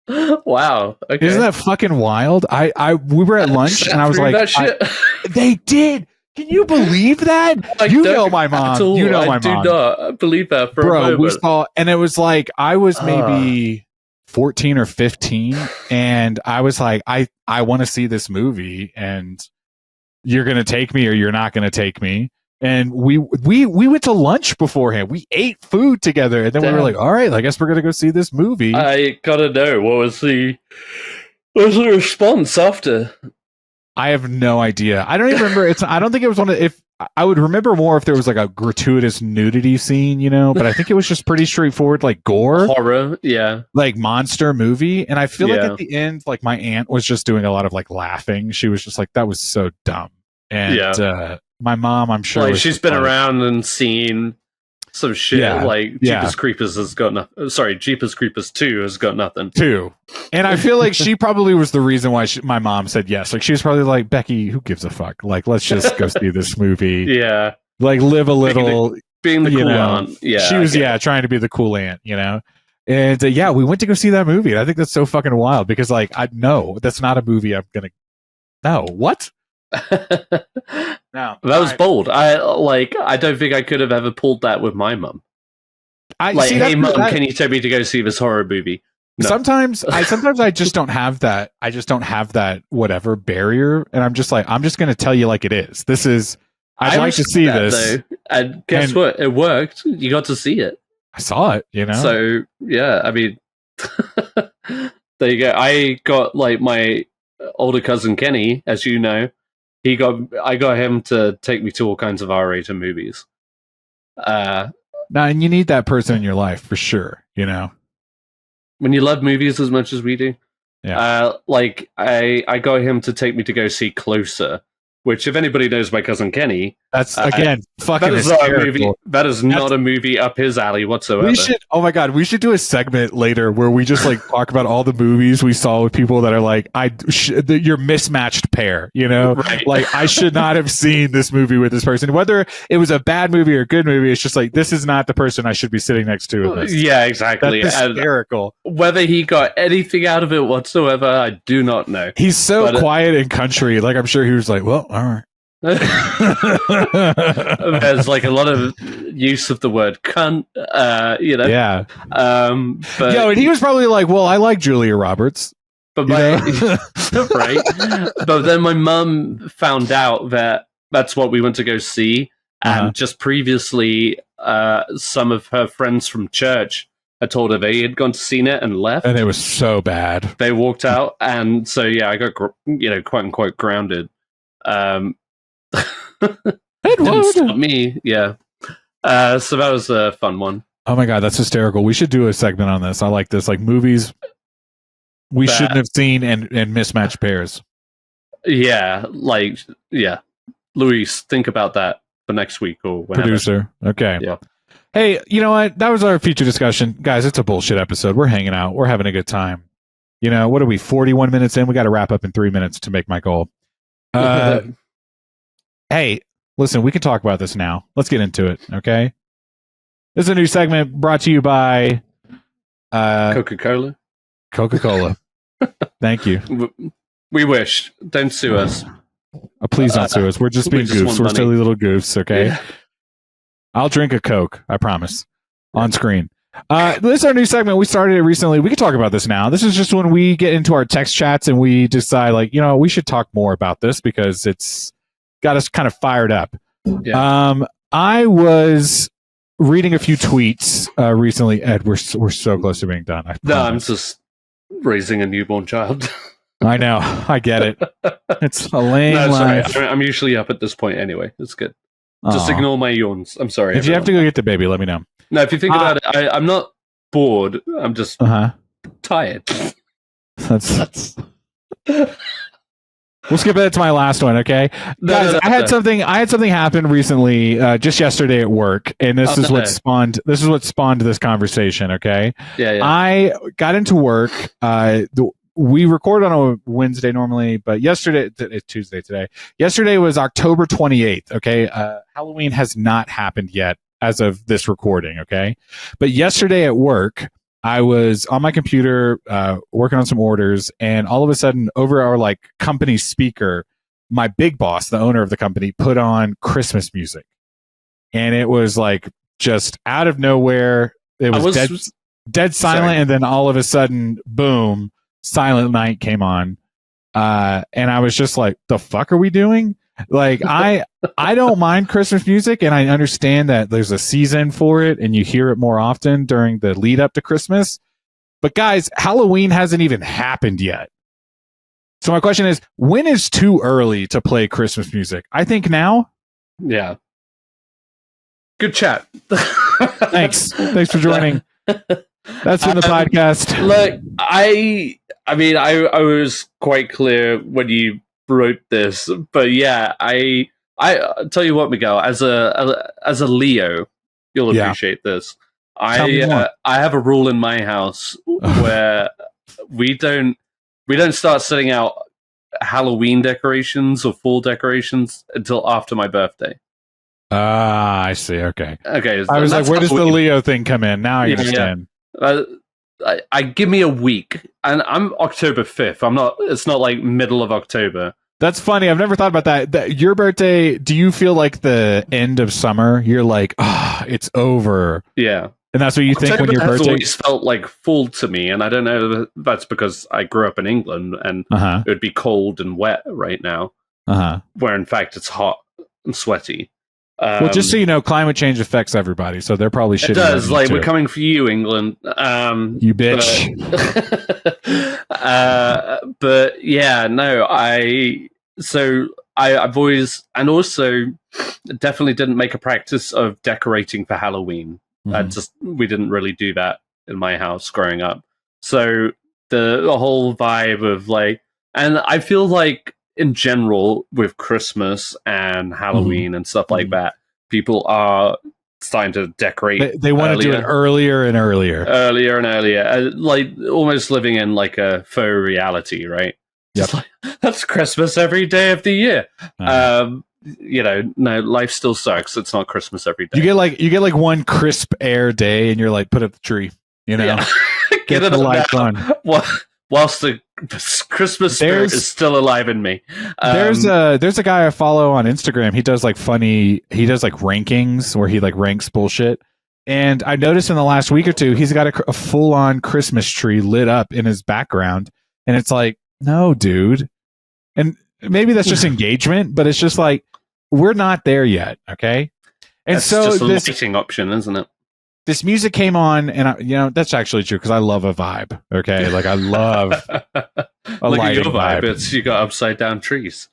mean? Wow. Okay. Isn't that fucking wild? We were at lunch and I was like, that shit. They did. Can you believe that? You know my mom. You know my mom. I do not believe that for a moment. We saw, and it was like, I was maybe 14 or 15 and I was like, I want to see this movie and you're going to take me or you're not going to take me. And we went to lunch beforehand. We ate food together and then we were like, all right, I guess we're going to go see this movie. I gotta know, what was the response after? I have no idea. I don't even remember. I don't think it was one of, if I would remember more if there was like a gratuitous nudity scene, you know, but I think it was just pretty straightforward, like gore, horror, like monster movie. And I feel like at the end, like my aunt was just doing a lot of like laughing. She was just like, that was so dumb. And my mom, I'm sure, like she's been around and seen some shit. Like Jeepers Creepers has got nothing. Sorry, Jeepers Creepers 2 has got nothing. 2. And I feel like she probably was the reason why my mom said yes. Like she was probably like, Becky, who gives a fuck? Like, let's just go see this movie. Yeah. Like live a little. Being the cool aunt. Yeah. She was, trying to be the cool aunt, you know? And we went to go see that movie. And I think that's so fucking wild because like, I know that's not a movie I'm going to. No, what? No, that was bold. I don't think I could have ever pulled that with my mum. Hey mum, can you take me to go see this horror movie? No. Sometimes I just don't have that. I just don't have that whatever barrier, and I'm just like, I'm just going to tell you like it is. This is. I'd like to see this. Though. And guess what? It worked. You got to see it. I saw it. You know. So yeah, I mean, there you go. I got like my older cousin Kenny, as you know. I got him to take me to all kinds of R-rated movies. Now, and you need that person in your life for sure. You know, when you love movies as much as we do. Yeah. Like I got him to take me to go see Closer, which, if anybody knows my cousin Kenny, That's again fucking that is not a movie. hysterical. That is not a movie up his alley whatsoever. We should. Oh my god, we should do a segment later where we just like talk about all the movies we saw with people that are like, your mismatched pair. You know, Right. like I should not have seen this movie with this person. Whether it was a bad movie or a good movie, it's just like this is not the person I should be sitting next to. In this. Yeah, exactly. That's hysterical. Whether he got anything out of it whatsoever, I do not know. He's so quiet and country. Like I'm sure he was like, well, all right. There's like a lot of use of the word cunt, Yeah. But and he was probably like, well, I like Julia Roberts. But right. But then my mum found out that that's what we went to go see, and just previously, some of her friends from church had told her they had gone to see it and left, and it was so bad. They walked out, and so I got quote unquote grounded. Didn't stop me, yeah. So that was a fun one. Oh my god, that's hysterical. We should do a segment on this. I like this, like movies we shouldn't have seen and mismatched pairs. Yeah, Luis, think about that for next week or whenever. Producer, okay. Yeah. Hey, you know what? That was our feature discussion, guys. It's a bullshit episode. We're hanging out. We're having a good time. You know, what are we? 41 minutes in. We got to wrap up in 3 minutes to make my goal. Hey, listen, we can talk about this now. Let's get into it, okay? This is a new segment brought to you by Coca-Cola. Coca-Cola. Thank you. We wish. Don't sue us. Please don't sue us. We're just being goofs. We're silly little goofs, okay? Yeah. I'll drink a Coke, I promise. On screen. This is our new segment. We started it recently. We can talk about this now. This is just when we get into our text chats and we decide, like, you know, we should talk more about this because it's got us kind of fired up. Yeah. I was reading a few tweets recently. Ed, we're so close to being done. I'm just raising a newborn child. I know. I get it. It's a lame life. Sorry. I'm usually up at this point anyway. It's good. Just ignore my yawns. I'm sorry. If you have to go get the baby, let me know. No, if you think about it, I'm not bored. I'm just tired. That's We'll skip it to my last one, okay? Guys, I had something happen recently, just yesterday at work, and this is what spawned this conversation, okay? Yeah. I got into work. We record on a Wednesday normally, but yesterday, it's Tuesday today. Yesterday was October 28th, okay? Halloween has not happened yet as of this recording, okay? But yesterday at work, I was on my computer working on some orders, and all of a sudden, over our like company speaker, my big boss, the owner of the company, put on Christmas music, and it was like just out of nowhere. It was dead silent, and then all of a sudden, boom, Silent Night came on, and I was just like, "The fuck are we doing?" Like I don't mind Christmas music, and I understand that there's a season for it and you hear it more often during the lead up to Christmas. But guys, Halloween hasn't even happened yet. So my question is, when is too early to play Christmas music? I think now. Yeah. Good chat. Thanks for joining. That's been the podcast. Look, I mean, I was quite clear when you wrote this, but yeah, I tell you what, Miguel, as a Leo, you'll appreciate this. I have a rule in my house where we don't start setting out Halloween decorations or fall decorations until after my birthday. I see. Okay. I was like, where does the Leo thing come in? Now I understand. I give me a week, and I'm October 5th. It's not like middle of October. That's funny. I've never thought about that. Your birthday, do you feel like the end of summer? You're like, it's over. Yeah. And that's what you think when your birthday? It's always felt like fall to me, and I don't know if that's because I grew up in England, and it would be cold and wet right now, where in fact it's hot and sweety. Well, just so you know, climate change affects everybody, so they're probably shitty. It does. Like, we're coming for you, England. You bitch. But yeah, no, I've always, and also definitely didn't make a practice of decorating for Halloween. We didn't really do that in my house growing up. So the whole vibe of like, and I feel like in general with Christmas and Halloween and stuff like that, people are starting to decorate. They want to do it earlier and earlier. Like almost living in like a faux reality, right? Yep. Like, that's Christmas every day of the year. No, life still sucks. It's not Christmas every day. You get like one crisp air day, and you're like, put up the tree. Get the lights on. Whilst the Christmas spirit is still alive in me. There's a guy I follow on Instagram. He does like rankings where he like ranks bullshit. And I noticed in the last week or two, he's got a full on Christmas tree lit up in his background. And it's like, no, dude. And maybe that's just engagement, but it's just like, we're not there yet. Okay. And that's so just a lighting option, isn't it? This music came on, and that's actually true because I love a vibe. Okay, like I love a Look at lighting your vibe. vibe. You got upside down trees.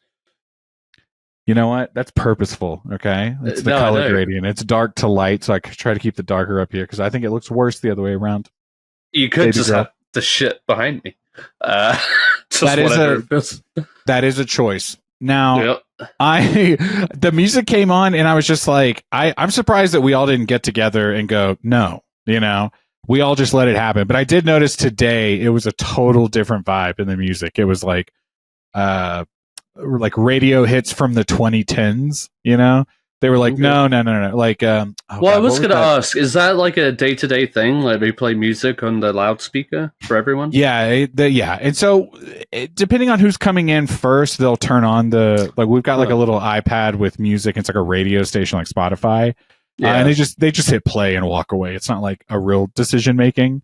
You know what? That's purposeful. Okay, it's the color gradient. It's dark to light, so I try to keep the darker up here because I think it looks worse the other way around. You could just have the shit behind me. That is a choice. Now, the music came on, and I was just like, I'm surprised that we all didn't get together and go, no, we all just let it happen. But I did notice today it was a total different vibe in the music. It was like radio hits from the 2010s, They were like, no. Like, I was going to ask, is that like a day-to-day thing? Like they play music on the loudspeaker for everyone? Yeah, and so depending on who's coming in first, they'll turn on we've got like a little iPad with music. It's like a radio station like Spotify, and they just hit play and walk away. It's not like a real decision making.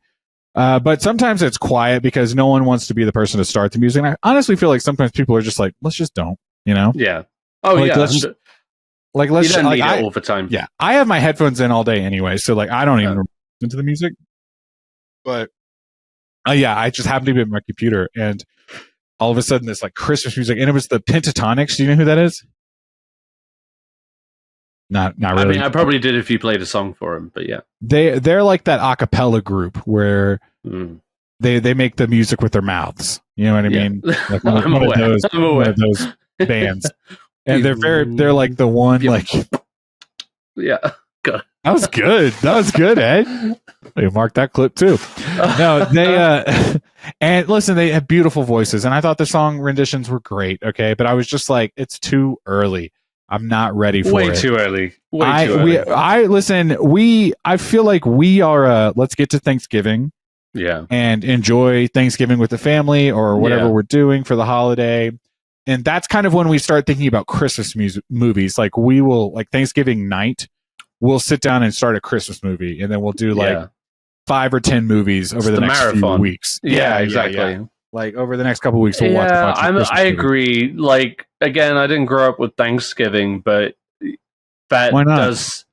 But sometimes it's quiet because no one wants to be the person to start the music. And I honestly feel like sometimes people are just like, let's just don't, Yeah. Oh, like, yeah. Let's you don't need it all the time. Yeah, I have my headphones in all day anyway, so like I don't even listen to the music. But I just happened to be at my computer, and all of a sudden this like Christmas music, and it was the Pentatonics. Do you know who that is? Not really. I mean, I probably did if you played a song for them, but yeah, they're like that a cappella group where they make the music with their mouths. You know what I mean? Like one of those bands. And they're like the one like yeah. God. That was good, Ed. They marked that clip too. No, they and listen, they have beautiful voices, and I thought the song renditions were great. Okay, but I was just like, it's too early. I'm not ready for it. Way too early. I feel like we are. Let's get to Thanksgiving. Yeah, and enjoy Thanksgiving with the family or whatever we're doing for the holiday. And that's kind of when we start thinking about Christmas movies. Like we will, like Thanksgiving night, we'll sit down and start a Christmas movie, and then we'll do like 5 or 10 movies over the next marathon. few weeks. Yeah, exactly. Yeah. Like over the next couple of weeks, we'll watch a bunch of Christmas I agree. Movies. Like again, I didn't grow up with Thanksgiving, but that does.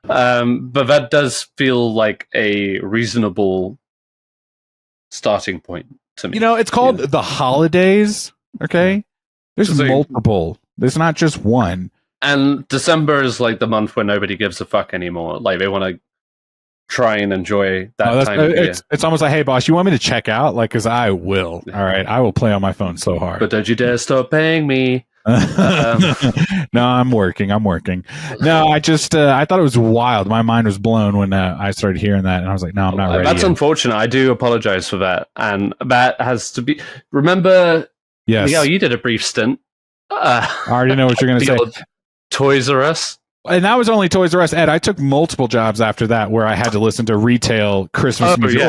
But that does feel like a reasonable starting point. To me. It's called the holidays. Okay, there's multiple. There's not just one. And December is like the month where nobody gives a fuck anymore. Like they want to try and enjoy that time of year. It's almost like, hey boss, you want me to check out? Like, because I will. All right, I will play on my phone so hard. But don't you dare stop paying me. No, I'm working. No, I just I thought it was wild. My mind was blown when I started hearing that, and I was like, no, I'm not ready. That's unfortunate. I do apologize for that, and that has to be. Remember, Miguel, you did a brief stint. I already know what you're going to say. Toys R Us. And that was only Toys R Us. Ed, I took multiple jobs after that where I had to listen to retail Christmas music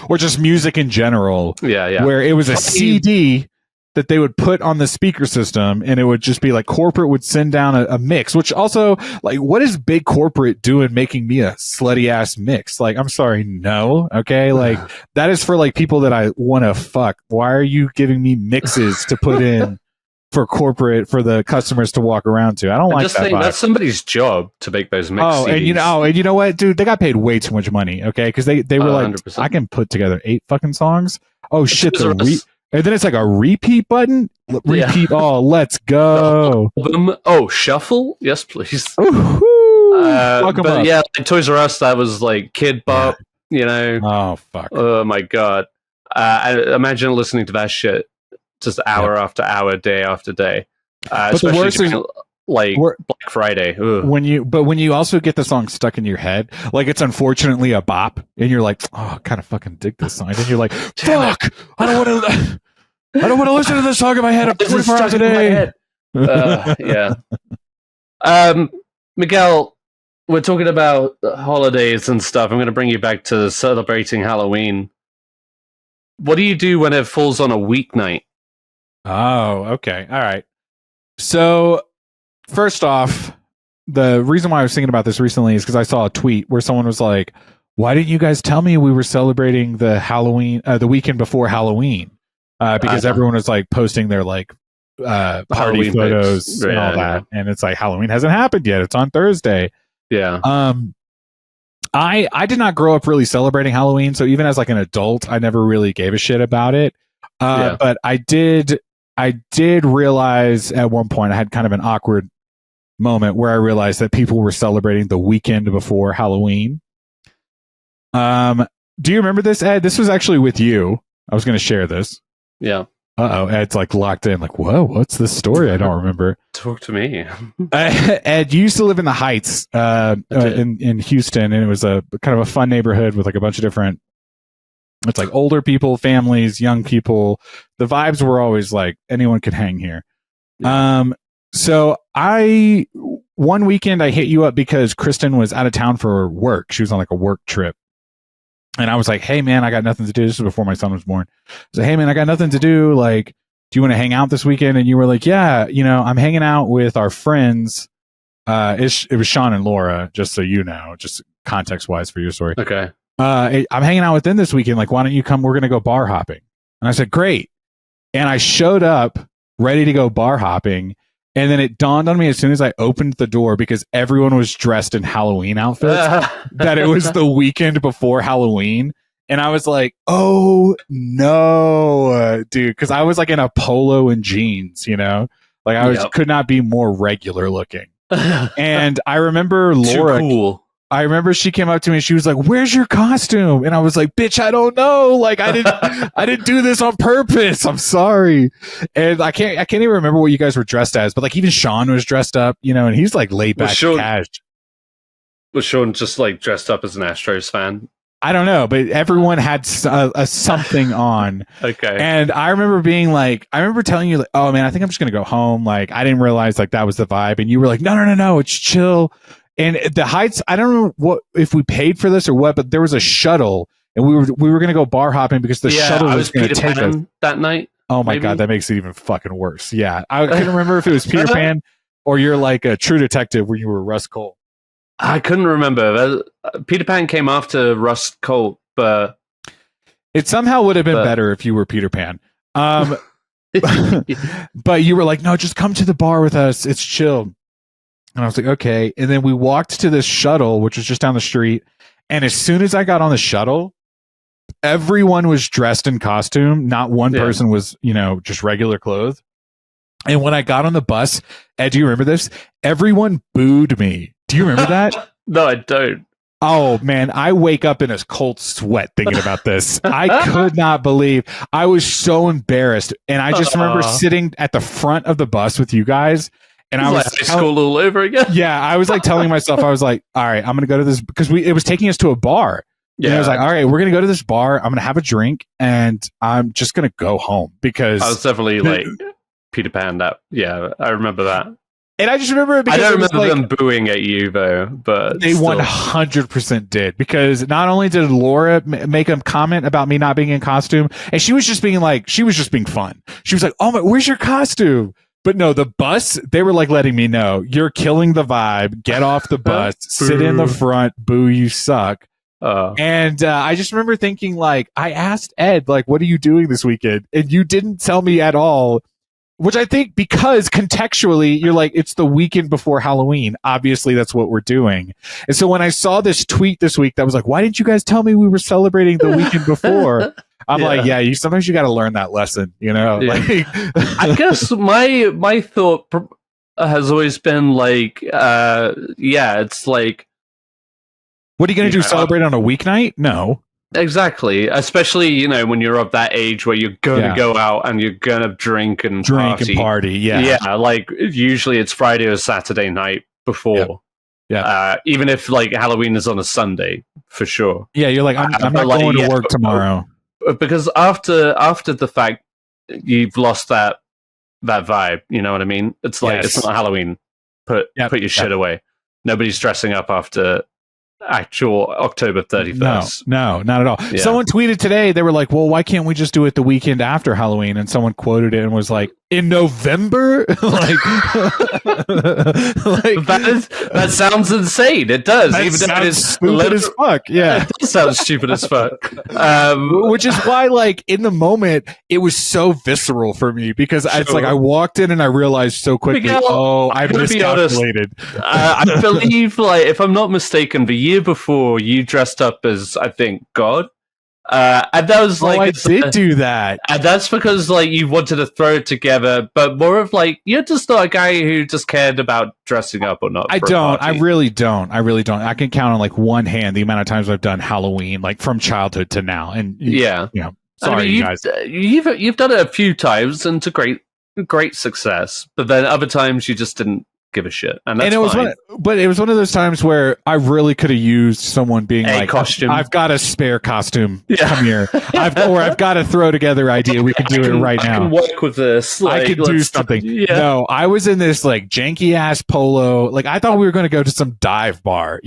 or just music in general. Yeah. Where it was a CD that they would put on the speaker system, and it would just be like corporate would send down a mix, which also like, what is big corporate doing making me a slutty ass mix? Like, I'm sorry. No. Okay. Like that is for like people that I want to fuck. Why are you giving me mixes to put in for corporate, for the customers to walk around to? I don't like that. That's somebody's job to make those mix CDs. And you know what, dude? They got paid way too much money. Okay. Cause they were like, 100%. I can put together 8 fucking songs. Oh shit. And then it's like a repeat button. Repeat. Yeah. Oh, let's go. Shuffle. Yes, please. But yeah, like Toys R Us, that was like Kid Bop, Oh, fuck. Oh, my God. I imagine listening to that shit just hour after hour, day after day. But the worst is like Black Friday. Ugh. when you also get the song stuck in your head, like it's unfortunately a bop, and you're like, oh, I kind of fucking dig this song, and you're like, fuck, I don't want to listen to this song in my head up 24 hours a day. Yeah. Miguel, we're talking about holidays and stuff. I'm going to bring you back to celebrating Halloween. What do you do when it falls on a weeknight? Oh, okay. All right. So, first off, the reason why I was thinking about this recently is because I saw a tweet where someone was like, why didn't you guys tell me we were celebrating the Halloween, the weekend before Halloween? Because everyone was like posting their like party Halloween photos and all that. And it's like, Halloween hasn't happened yet. It's on Thursday. Yeah. I did not grow up really celebrating Halloween, so even as like an adult, I never really gave a shit about it. But I did realize at one point I had kind of an awkward moment where I realized that people were celebrating the weekend before Halloween. Do you remember this, Ed? This was actually with you. I was going to share this. Yeah. Uh-oh, Ed's like locked in, like, whoa, what's this story? I don't remember. Talk to me. Ed, you used to live in the Heights in Houston, and it was a kind of a fun neighborhood with like a bunch of different, it's like older people, families, young people. The vibes were always like, anyone could hang here. Yeah. So one weekend I hit you up because Kristen was out of town for work. She was on like a work trip. And I was like, hey, man, I got nothing to do. This was before my son was born. I was like, hey, man, I got nothing to do. Like, do you want to hang out this weekend? And you were like, yeah, I'm hanging out with our friends. It was Sean and Laura, just so you know, just context-wise for your story. Okay. I'm hanging out with them this weekend. Like, why don't you come? We're going to go bar hopping. And I said, great. And I showed up ready to go bar hopping. And then it dawned on me as soon as I opened the door, because everyone was dressed in Halloween outfits, that it was the weekend before Halloween. And I was like, oh, no, dude. Because I was like in a polo and jeans, Like I could not be more regular looking. And I remember Laura. Too cool. I remember she came up to me and she was like, where's your costume? And I was like, bitch, I don't know. Like I didn't do this on purpose. I'm sorry. And I can't even remember what you guys were dressed as, but like even Sean was dressed up, and he's like laid back cash. Was Sean just like dressed up as an Astros fan? I don't know, but everyone had a something on. Okay. And I remember I remember telling you like, oh man, I think I'm just going to go home. Like I didn't realize like that was the vibe. And you were like, no, it's chill. And the Heights, I don't know what if we paid for this or what, but there was a shuttle, and we were going to go bar hopping because the shuttle was going to take us that night. Oh my god, that makes it even fucking worse. Yeah, I couldn't remember if it was Peter Pan or you're like a True Detective where you were Russ Cole. I couldn't remember. Peter Pan came after Russ Cole, but it somehow would have been better if you were Peter Pan. But you were like, no, just come to the bar with us. It's chill. And I was like, okay. And then we walked to this shuttle, which was just down the street. And as soon as I got on the shuttle, everyone was dressed in costume. Not one person was, just regular clothes. And when I got on the bus, Ed, do you remember this? Everyone booed me. Do you remember that? No, I don't. Oh, man. I wake up in a cold sweat thinking about this. I could not believe. I was so embarrassed. And I just remember sitting at the front of the bus with you guys. And I was high school all over again. Yeah, I was like telling myself, I was like, all right, I'm going to go to this because it was taking us to a bar. Yeah. And I was like, all right, we're going to go to this bar. I'm going to have a drink and I'm just going to go home because I was definitely like Peter Pan. I remember that. And I just remember it because I don't remember them booing at you though, but they 100% did, because not only did Laura make a comment about me not being in costume, and she was just being fun. She was like, oh my, where's your costume? But no, the bus, they were like letting me know, you're killing the vibe. Get off the bus, sit in the front, boo, you suck. And I just remember thinking like, I asked Ed, like, what are you doing this weekend? And you didn't tell me at all, which I think because contextually, you're like, it's the weekend before Halloween. Obviously, that's what we're doing. And so when I saw this tweet this week that was like, why didn't you guys tell me we were celebrating the weekend before? I'm like, sometimes you got to learn that lesson, Yeah. Like, I guess my thought has always been like, it's like, what are you going to do? Celebrate on a weeknight? No. Exactly. Especially, when you're of that age where you're going to go out and you're going to drink and party. Yeah. Yeah, like usually it's Friday or Saturday night before. Yeah. Even if like Halloween is on a Sunday, for sure. Yeah, you're like, I'm not going to work tomorrow. Because after the fact, you've lost that vibe. You know what I mean? It's like, it's not Halloween. Put your shit away. Nobody's dressing up after actual October 31st. No, not at all. Yeah. Someone tweeted today, they were like, well, why can't we just do it the weekend after Halloween? And someone quoted it and was like, in November? That sounds insane. It does. That Even sounds though it's stupid as fuck. Yeah. It does sound stupid as fuck. Which is why, like, in the moment, it was so visceral for me because it's like I walked in and I realized so quickly, I miscalculated. I believe, like, if I'm not mistaken, the year before you dressed up as, I think, God. And that was like, I did do that. And that's because like you wanted to throw it together, but more of like you're just not a guy who just cared about dressing up or not. I really don't. I can count on like one hand the amount of times I've done Halloween, like from childhood to now. And sorry, you guys. You've done it a few times and to great success, but then other times you just didn't give a shit, and it was one of those times where I really could have used someone being like, costume. I've got a spare costume. Come here. I've got a throw together idea. We can do it right now. I can work with this. Like, I can do something. Yeah. No, I was in this like janky ass polo. Like I thought we were going to go to some dive bar.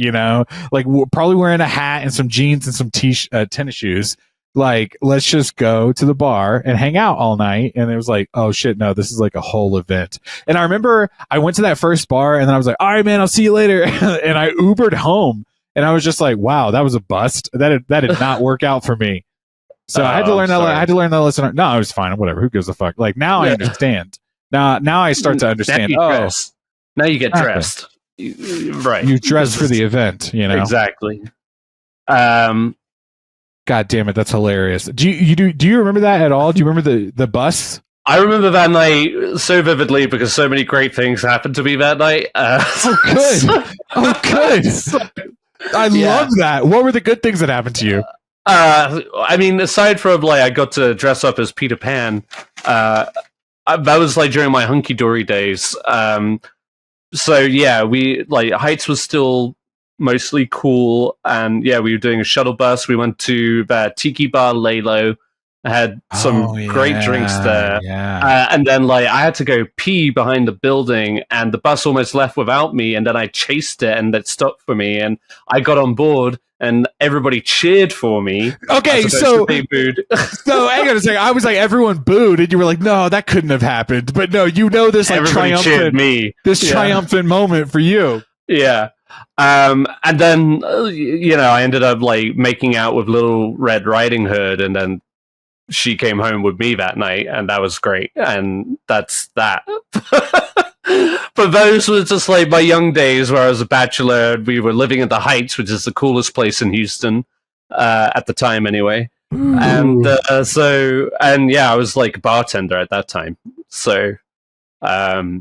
Like probably wearing a hat and some jeans and some tennis shoes. Like, let's just go to the bar and hang out all night. And it was like, oh shit, no, this is like a whole event. And I remember I went to that first bar and then I was like, all right, man, I'll see you later. And I Ubered home and I was just like, wow, that was a bust. That did not work out for me. So I had to learn that. I had to learn that lesson. No, it was fine. Whatever. Who gives a fuck? Like now I understand. Now I start to understand. Now you get dressed. Right. You dress for the event, Exactly. God damn it, that's hilarious. Do you remember that at all? Do you remember the bus? I remember that night so vividly because so many great things happened to me that night. Good. I love that. What were the good things that happened to you? I mean, aside from like I got to dress up as Peter Pan, that was like during my hunky dory days. So yeah, we like Heights was still mostly cool, and we were doing a shuttle bus. We went to the Tiki Bar Lalo, had some great drinks there, and then like I had to go pee behind the building, and the bus almost left without me, and then I chased it, and it stopped for me, and I got on board, and everybody cheered for me. Okay, so hang on a second. I was like, everyone booed, and you were like, no, that couldn't have happened. But no, this like triumphant moment for you. Yeah. And then I ended up like making out with Little Red Riding Hood, and then she came home with me that night, and that was great. And that's that. But those were just like my young days where I was a bachelor. We were living at the Heights, which is the coolest place in Houston at the time, anyway. Ooh. And I was like a bartender at that time. So that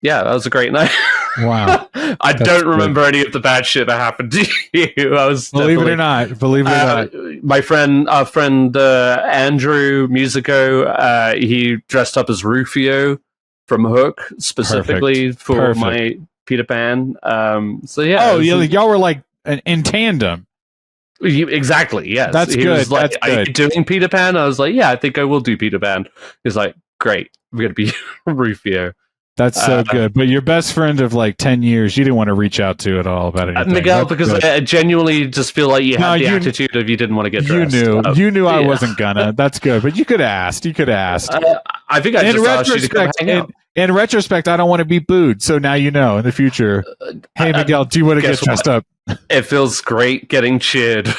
was a great night. Wow. I don't remember any of the bad shit that happened to you. I was believe it or not. Our friend Andrew Musico, he dressed up as Rufio from Hook specifically for my Peter Pan. Y'all were like in tandem. Exactly. Yes, that's he good. Was like, that's "Are you doing Peter Pan?" I was like, "Yeah, I think I will do Peter Pan." He's like, "Great, we're gonna be Rufio." That's so good. But your best friend of like 10 years, you didn't want to reach out to at all about anything. Miguel, because I genuinely just feel like you had the attitude of you didn't want to get dressed. You knew I wasn't gonna. That's good. But you could have asked. I think I just asked you to come hang out. In retrospect, I don't want to be booed. So now you know in the future. Hey, Miguel, do you want to get dressed up? It feels great getting cheered.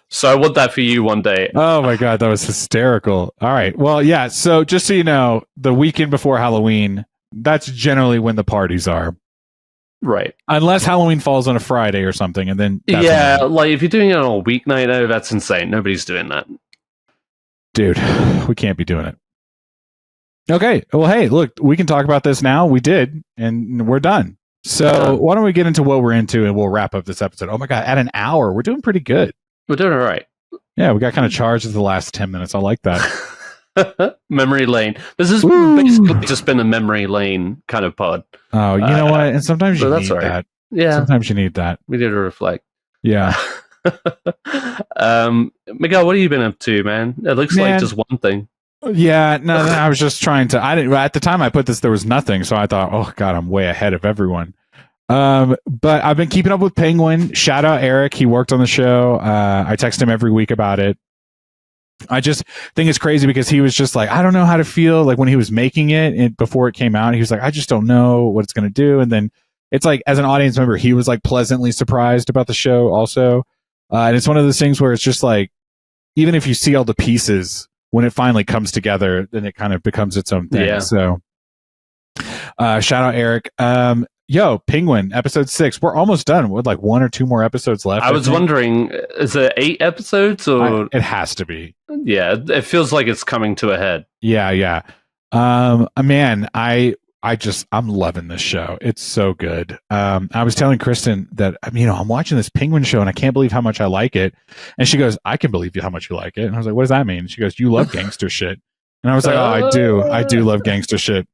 So I want that for you one day. Oh my God, that was hysterical. All right. Well, yeah. So just so you know, the weekend before Halloween, that's generally when the parties are. Right. Unless Halloween falls on a Friday or something. And then like if you're doing it on a weeknight, that's insane. Nobody's doing that. Dude, we can't be doing it. Okay. Well, hey, look, we can talk about this now. We did, and we're done. So why don't we get into what we're into and we'll wrap up this episode. Oh my God, at an hour, we're doing pretty good. We're doing all right. Yeah, we got kind of charged at the last 10 minutes. I like that. Memory lane. This has basically just been a memory lane kind of pod. Oh, you know what? And sometimes you need that. Yeah. Sometimes you need that. We need to reflect. Yeah. Miguel, what have you been up to, man? It looks like just one thing. Yeah, no, I was just trying to. I didn't. At the time I put this, there was nothing, so I thought, oh God, I'm way ahead of everyone. But I've been keeping up with Penguin. Shout out Eric, he worked on the show. I text him every week about it. I just think it's crazy because he was just like, I don't know how to feel. Like when he was making it before it came out, he was like, I just don't know what it's going to do. And then it's like, as an audience member, he was like pleasantly surprised about the show also. And it's one of those things where it's just like, even if you see all the pieces, when it finally comes together, then it kind of becomes its own thing. Yeah. So, shout out Eric. Penguin, episode 6. We're almost done with like 1 or 2 more episodes left. I was wondering, is it 8 episodes or? It has to be. Yeah, it feels like it's coming to a head. Yeah. Man, I'm loving this show. It's so good. I was telling Kristen that, I'm watching this Penguin show and I can't believe how much I like it. And she goes, I can believe how much you like it. And I was like, what does that mean? She goes, you love gangster shit. And I was like, oh, I do love gangster shit.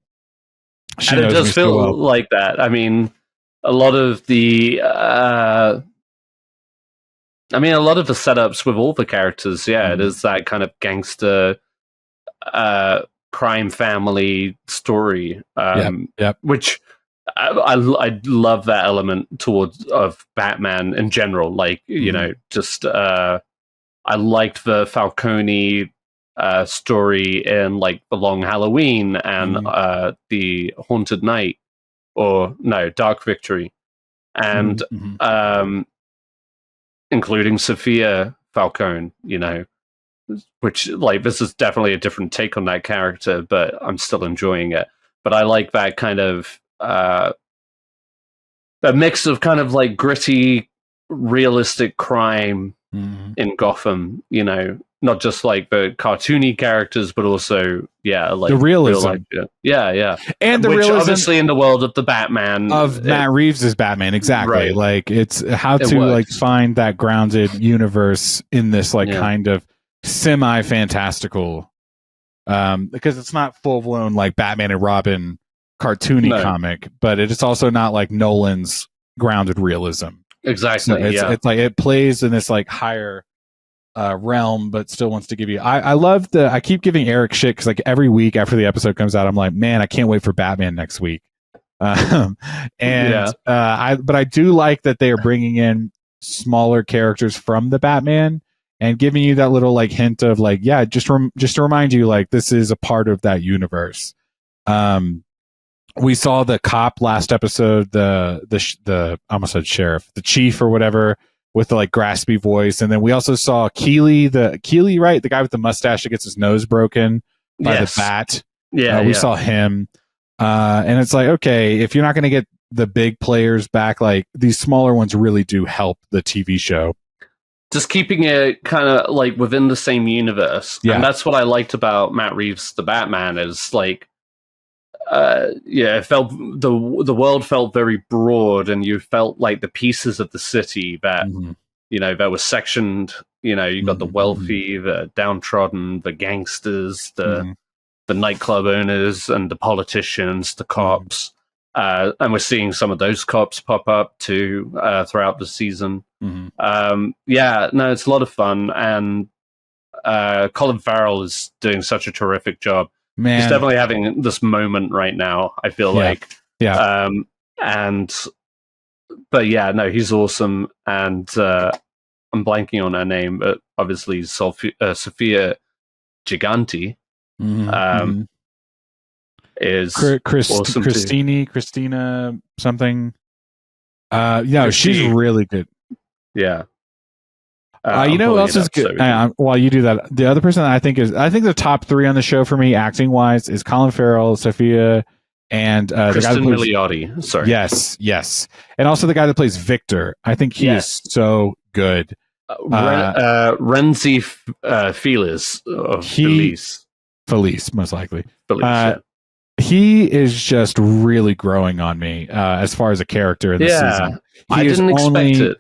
And it does feel like that. I mean, a lot of the setups with all the characters, it is that kind of gangster crime family story, which I love that element of Batman in general. Like, just I liked the Falcone story in like The Long Halloween and The Haunted Night, Dark Victory, and including Sophia Falcone, which, like, this is definitely a different take on that character, but I'm still enjoying it. But I like that kind of a mix of kind of like gritty, realistic crime in Gotham, not just like the cartoony characters, but also, like the realism. Yeah. And the realism, obviously, in the world of the Batman of Matt Reeves' Batman, exactly. Right. Like it's how to like find that grounded universe in this kind of semi-fantastical, because it's not full blown like Batman and Robin cartoony comic, but it's also not like Nolan's grounded realism. Exactly. So it's like it plays in this like higher realm, but still wants to give you. I keep giving Eric shit because like every week after the episode comes out, I'm like, man, I can't wait for Batman next week. But I do like that they are bringing in smaller characters from the Batman and giving you that little like hint of like, just to remind you, like, this is a part of that universe. We saw the cop last episode, the I almost said sheriff, the chief or whatever, with the like graspy voice, and then we also saw Keeley, right, the guy with the mustache that gets his nose broken by the bat. We saw him, and it's like, okay, if you're not going to get the big players back, like these smaller ones really do help the TV show. Just keeping it kind of like within the same universe, and that's what I liked about Matt Reeves' The Batman is like. It felt the world felt very broad, and you felt like the pieces of the city that that was sectioned. You got the wealthy, the downtrodden, the gangsters, the nightclub owners, and the politicians, the cops. And we're seeing some of those cops pop up too throughout the season. It's a lot of fun, and Colin Farrell is doing such a terrific job. Man. He's definitely having this moment right now, I feel like. Yeah. He's awesome. And I'm blanking on her name, but obviously Sophia Giganti is awesome Christina something. She's really good. Yeah. You know who else is good? While you do that, the other person that I think the top 3 on the show for me, acting wise, is Colin Farrell, Sophia, and Kristen Milioti. Sorry. Yes, and also the guy that plays Victor. I think he is so good. Renzi Feliz, Felice, most likely. Felice, he is just really growing on me as far as a character in the season. I didn't expect it.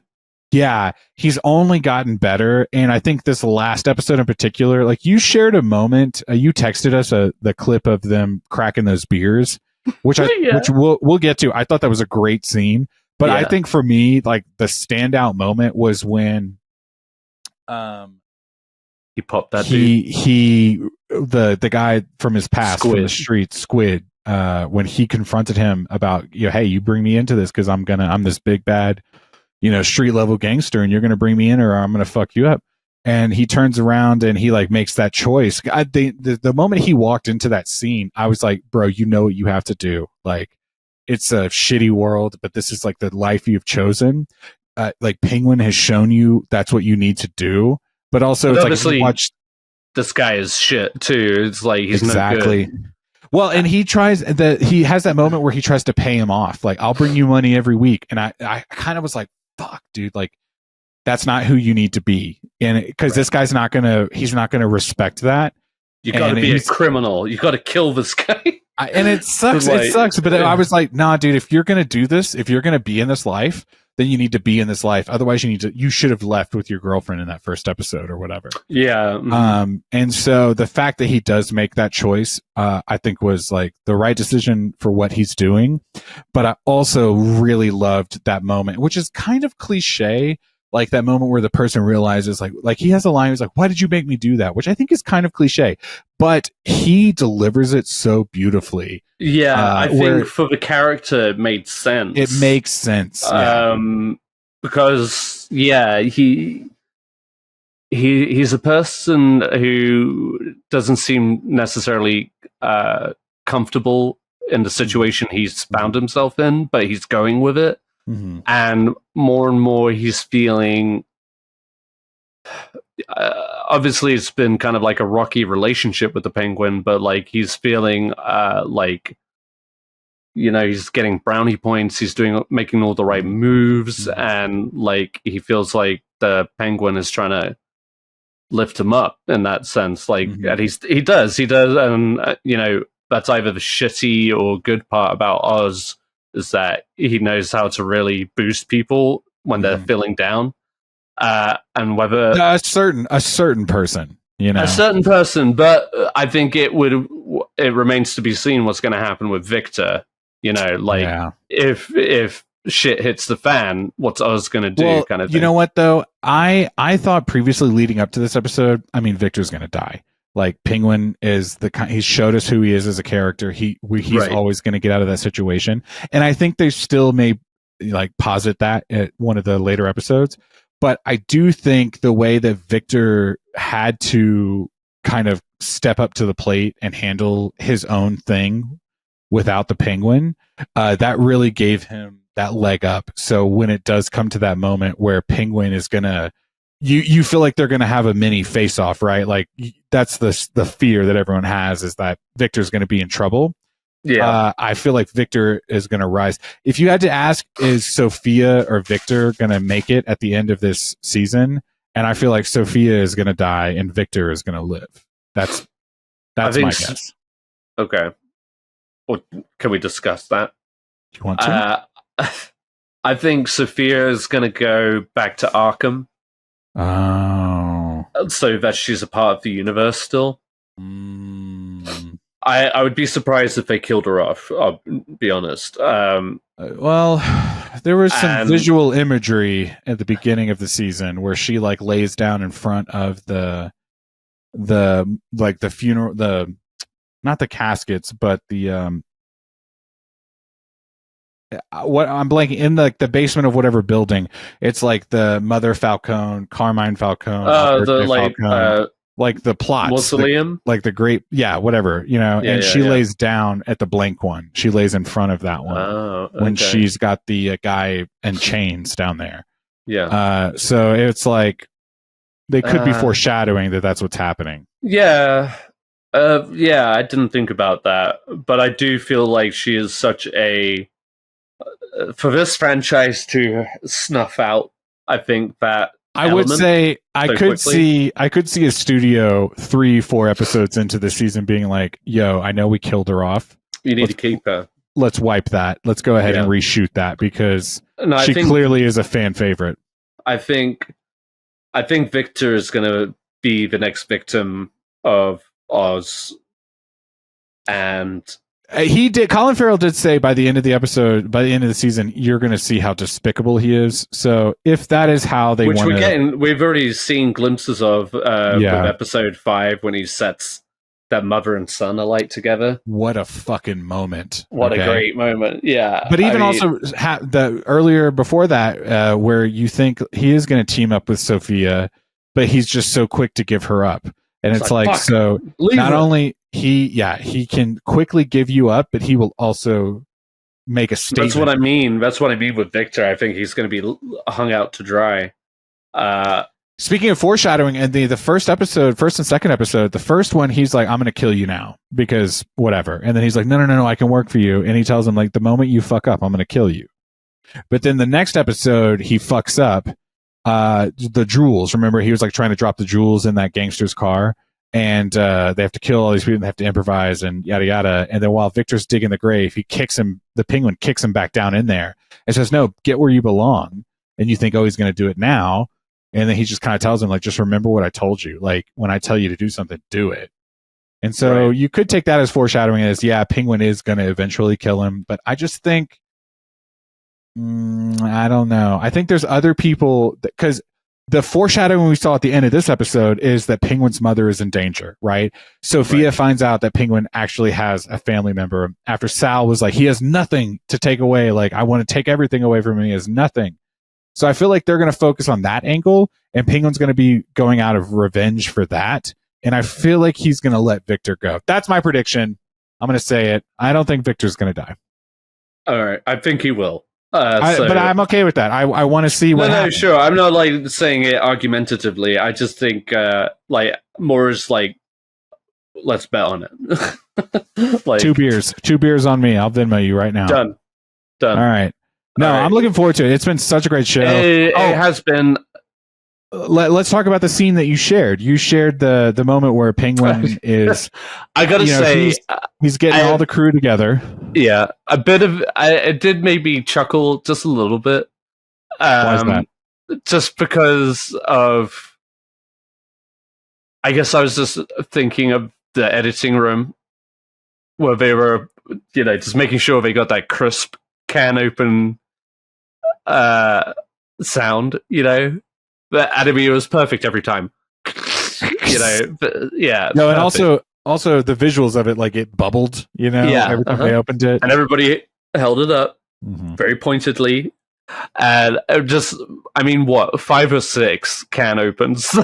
Yeah, he's only gotten better, and I think this last episode in particular, like you shared a moment, you texted us the clip of them cracking those beers, which which we'll get to. I thought that was a great scene, but I think for me, like the standout moment was when he popped that the guy from his past from the street, Squid, when he confronted him about, hey, you bring me into this because I'm this big bad, street level gangster, and you're going to bring me in or I'm going to fuck you up. And he turns around and he like makes that choice. The moment he walked into that scene, I was like, bro, you know what you have to do. Like, it's a shitty world, but this is like the life you've chosen. Like Penguin has shown you that's what you need to do. But also, it's obviously, like this guy is shit too. It's like he's exactly. No good. Well, and he has that moment where he tries to pay him off. Like, I'll bring you money every week, and I kind of was like, fuck, dude, like that's not who you need to be, and because this guy's not gonna respect that. You got to be a criminal. You got to kill this guy. And it sucks. It sucks. But I was like, nah, dude, if you're gonna do this, if you're gonna be in this life, then you need to be in this life. Otherwise, you should have left with your girlfriend in that first episode or whatever. Yeah. Mm-hmm. And so the fact that he does make that choice, I think was like the right decision for what he's doing. But I also really loved that moment, which is kind of cliche. Like that moment where the person realizes like he has a line, he's like, why did you make me do that? Which I think is kind of cliche, but he delivers it so beautifully. Yeah, I think for the character it made sense. It makes sense. Because he's a person who doesn't seem necessarily comfortable in the situation he's found himself in, but he's going with it. Mm-hmm. And more he's feeling obviously it's been kind of like a rocky relationship with the Penguin, but like he's feeling like he's getting brownie points, he's making all the right moves, mm-hmm. and like he feels like the Penguin is trying to lift him up in that sense, like mm-hmm. and he does and that's either the shitty or good part about Oz, is that he knows how to really boost people when they're feeling down, and whether a certain person, a certain person. But I think it remains to be seen what's going to happen with Victor. If shit hits the fan, what's Oz going to do? Well, kind of thing. You know what though? I thought previously leading up to this episode, I mean, Victor's going to die. Like Penguin is he showed us who he is as a character. He's right. Always going to get out of that situation. And I think they still may like posit that at one of the later episodes. But I do think the way that Victor had to kind of step up to the plate and handle his own thing without the Penguin, that really gave him that leg up. So when it does come to that moment where Penguin is going to, you feel like they're going to have a mini face-off, right? Like that's the fear that everyone has, is that Victor's going to be in trouble. Yeah, I feel like Victor is going to rise. If you had to ask, is Sophia or Victor going to make it at the end of this season? And I feel like Sophia is going to die and Victor is going to live. That's my guess. Okay. Well, can we discuss that? You want to? I think Sophia is going to go back to Arkham. Oh. So that she's a part of the universe still. I would be surprised if they killed her off, I'll be honest. Well, there was some visual imagery at the beginning of the season where she like lays down in front of the funeral, not the caskets, but the what I'm blanking, in the basement of whatever building. It's like the Mother Falcone, Carmine Falcone, like the plots, mausoleum, like the great, whatever, and she lays down at the blank one. She lays in front of that one when she's got the guy in chains down there. Yeah. So it's like they could be foreshadowing that that's what's happening. Yeah. I didn't think about that, but I do feel like she is such a for this franchise to snuff out. I think that I would say I could see a studio 3-4 episodes into the season being like, yo, I know we killed her off, You need to keep her. Let's wipe that. Let's go ahead and reshoot that because she clearly is a fan favorite. I think Victor is going to be the next victim of Oz, and Colin Farrell did say by the end of the episode, by the end of the season, you're going to see how despicable he is. So if that is how they want to... we've already seen glimpses of with episode 5 when he sets that mother and son alike together. What a fucking moment. What a great moment. Yeah. But even the earlier before that, where you think he is going to team up with Sophia, but he's just so quick to give her up. And it's like so not only he can quickly give you up, but he will also make a statement. That's what I mean. That's what I mean with Victor. I think he's going to be hung out to dry. Speaking of foreshadowing, and the first and second episode, the first one, he's like, I'm going to kill you now because whatever. And then he's like, no, I can work for you. And he tells him, like, the moment you fuck up, I'm going to kill you. But then the next episode, he fucks up the jewels. Remember, he was like trying to drop the jewels in that gangster's car. And they have to kill all these people and they have to improvise and yada, yada. And then while Victor's digging the grave, the penguin kicks him back down in there and says, no, get where you belong. And you think, oh, he's going to do it now. And then he just kind of tells him, like, just remember what I told you. Like, when I tell you to do something, do it. And so you could take that as foreshadowing as, Penguin is going to eventually kill him. But I just think, I don't know. I think there's other people, because the foreshadowing we saw at the end of this episode is that Penguin's mother is in danger, right? Sophia finds out that Penguin actually has a family member after Sal was like, he has nothing to take away. Like, I want to take everything away from him. He has nothing. So I feel like they're going to focus on that angle, and Penguin's going to be going out of revenge for that. And I feel like he's going to let Victor go. That's my prediction. I'm going to say it. I don't think Victor's going to die. All right. I think he will. But I'm okay with that. I want to see what happens. Sure. I'm not like saying it argumentatively. I just think like more is like, let's bet on it. Like, 2 beers on me. I'll Venmo you right now. Done. All right. No, I'm looking forward to it. It's been such a great show. It has been. Let's talk about the scene that you shared. You shared the moment where Penguin is. I gotta say, he's getting all the crew together. Yeah, a bit of it did make me chuckle just a little bit. Why is that? Just because of, I guess I was just thinking of the editing room where they were, just making sure they got that crisp can open sound, the anime was perfect every time. But, yeah. No, and also the visuals of it, like it bubbled, every time they opened it. And everybody held it up very pointedly. And just, 5 or 6 can opens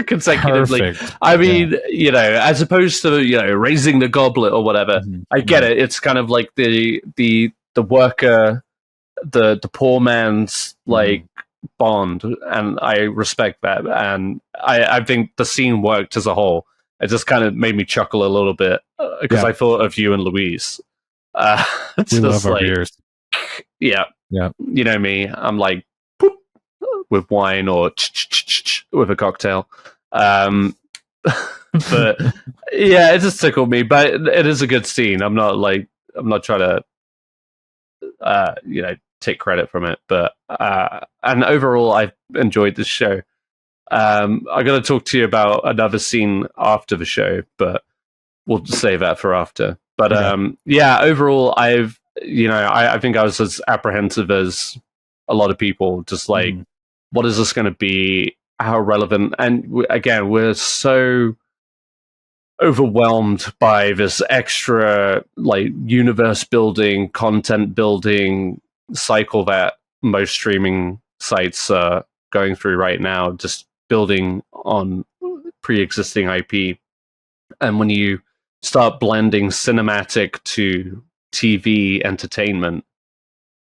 consecutively. Perfect. I mean, as opposed to, raising the goblet or whatever. I get it. It's kind of like the worker, the poor man's like bond, and I respect that, and I think the scene worked as a whole. It just kind of made me chuckle a little bit because I thought of you and Louise. It's we just love our beers. Yeah. You know me. I'm like poop, with wine or with a cocktail. But yeah, it just tickled me. But it is a good scene. I'm not trying to take credit from it, but and overall I've enjoyed this show. I got to talk to you about another scene after the show, but we'll just save that for after. But overall I think I was as apprehensive as a lot of people, just like what is this going to be, how relevant, and we're so overwhelmed by this extra like universe building, content building cycle that most streaming sites are going through right now, just building on pre-existing IP. And when you start blending cinematic to TV entertainment,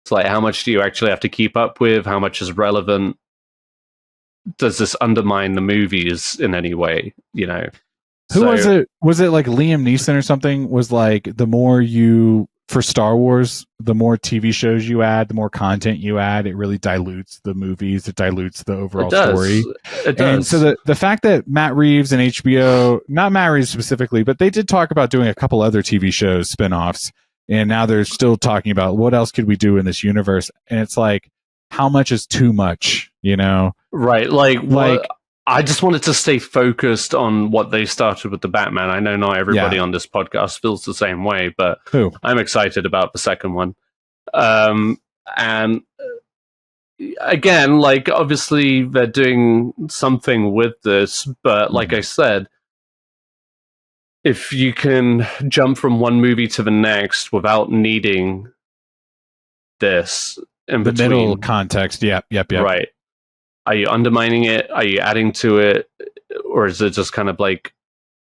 it's like, how much do you actually have to keep up with? How much is relevant? Does this undermine the movies in any way? Who was it? Was it like Liam Neeson or something? Was like, the more you, for Star Wars, the more TV shows you add, the more content you add, it really dilutes the movies. It dilutes the overall story. It does. And so the fact that Matt Reeves and HBO, not Matt Reeves specifically, but they did talk about doing a couple other TV shows, spinoffs, and now they're still talking about what else could we do in this universe, and it's like, how much is too much, you know? Right, like I just wanted to stay focused on what they started with the Batman. I know not everybody on this podcast feels the same way, but I'm excited about the second one. And again, like, obviously they're doing something with this, but like I said, if you can jump from one movie to the next without needing this in the between, middle context, yep. Right. Are you undermining it? Are you adding to it? Or is it just kind of like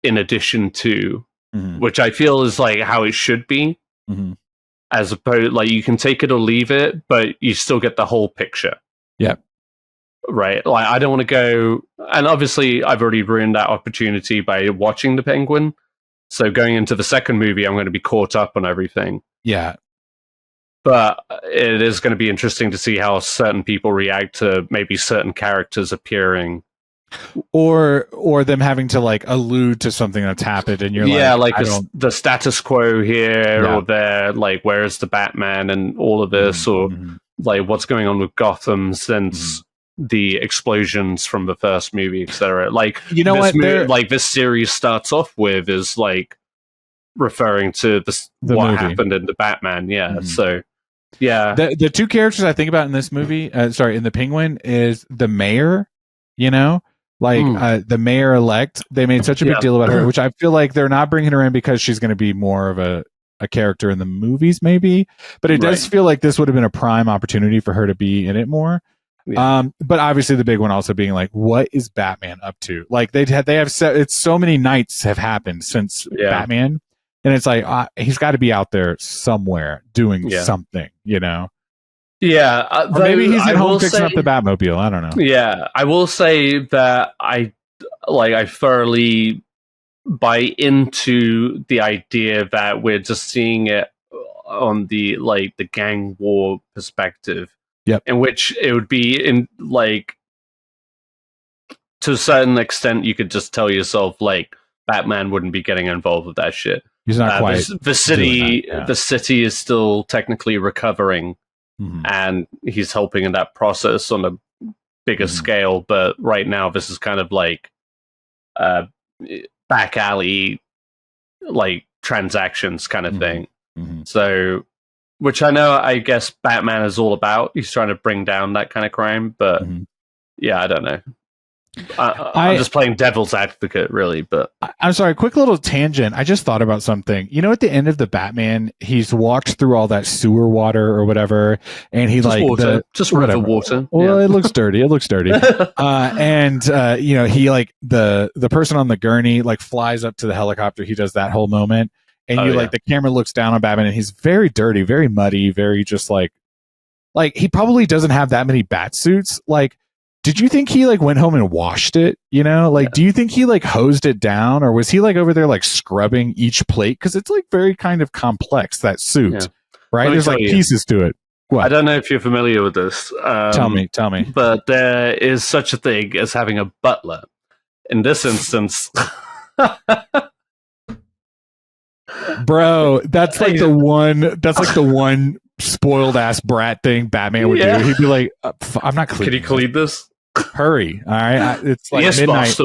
in addition to, which I feel is like how it should be, as opposed, like, you can take it or leave it, but you still get the whole picture. Yep. Right. Like, I don't want to go, and obviously I've already ruined that opportunity by watching The Penguin. So going into the second movie, I'm going to be caught up on everything. Yeah. But it is going to be interesting to see how certain people react to maybe certain characters appearing, or them having to like allude to something that's happened, and you're the status quo here, or they're like, where is the Batman and all of this, or like what's going on with Gotham since the explosions from the first movie, etc. Like, you know what, like this series starts off with is like referring to the what movie happened in the Batman. So. Yeah, the two characters I think about in this movie, in The Penguin, is the mayor. You know, like the mayor elect. They made such a big deal about her, which I feel like they're not bringing her in because she's going to be more of a character in the movies, maybe. But it does feel like this would have been a prime opportunity for her to be in it more. Yeah. But obviously the big one also being like, what is Batman up to? Like they have said, it's so many nights have happened since Batman. And it's like, he's got to be out there somewhere doing something, you know? Yeah. Or maybe he's at home fixing up the Batmobile. I don't know. Yeah. I will say that I thoroughly buy into the idea that we're just seeing it on the gang war perspective. Yep. In which it would be in like, to a certain extent, you could just tell yourself like Batman wouldn't be getting involved with that shit. He's not quite. The city is still technically recovering, and he's helping in that process on a bigger scale. But right now, this is kind of like back alley, like transactions kind of thing. So, which I know, I guess Batman is all about. He's trying to bring down that kind of crime, but yeah, I don't know. I'm just playing devil's advocate, really. But I'm sorry, quick little tangent. I just thought about something. You know, at the end of the Batman, he's walked through all that sewer water or whatever, and he just like water. Just river water. Well, it looks dirty. And you know, he like the person on the gurney like flies up to the helicopter. He does that whole moment, and like the camera looks down on Batman, and he's very dirty, very muddy, very just like he probably doesn't have that many bat suits. Like, did you think he like went home and washed it? You know, like, do you think he like hosed it down, or was he like over there like scrubbing each plate? Because it's like very kind of complex, that suit, right? There's like pieces to it. What? I don't know if you're familiar with this. Tell me. But there is such a thing as having a butler. In this instance, bro, that's like the one spoiled ass brat thing Batman would do. He'd be like, I'm not cleaning. Can you clean this? Hurry. All right. It's like yes, midnight.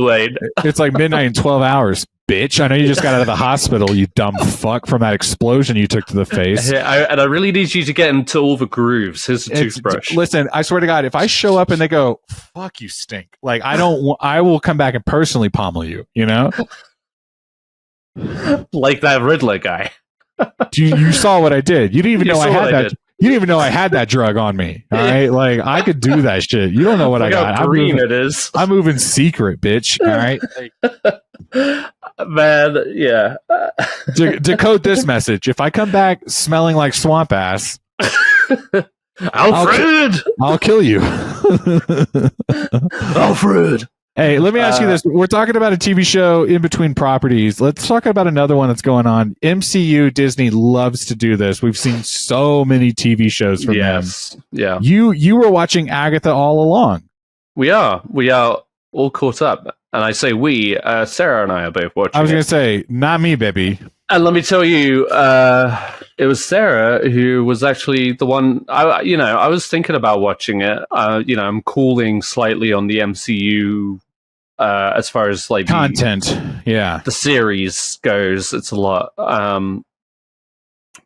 It's like midnight in 12 hours, bitch. I know you just got out of the hospital, you dumb fuck, from that explosion you took to the face. And I really need you to get into all the grooves. Here's a toothbrush. Listen, I swear to God, if I show up and they go, fuck, you stink, like, I will come back and personally pommel you, you know? Like that Riddler guy. You saw what I did. You didn't even know I had that. You didn't even know I had that drug on me. All right, like, I could do that shit. You don't know what I got. How green it is. I'm moving secret, bitch. All right, man. Yeah. Decode this message. If I come back smelling like swamp ass, Alfred, I'll kill you. Alfred. Hey, let me ask you this. We're talking about a TV show in between properties. Let's talk about another one that's going on. MCU, Disney loves to do this. We've seen so many TV shows from them. Yeah. You were watching Agatha all along. We are all caught up. And I say we, Sarah and I are both watching. I was going to say, not me, baby. And let me tell you, it was Sarah who was actually the one. I was thinking about watching it. I'm cooling slightly on the MCU as far as like Content, the series goes. It's a lot.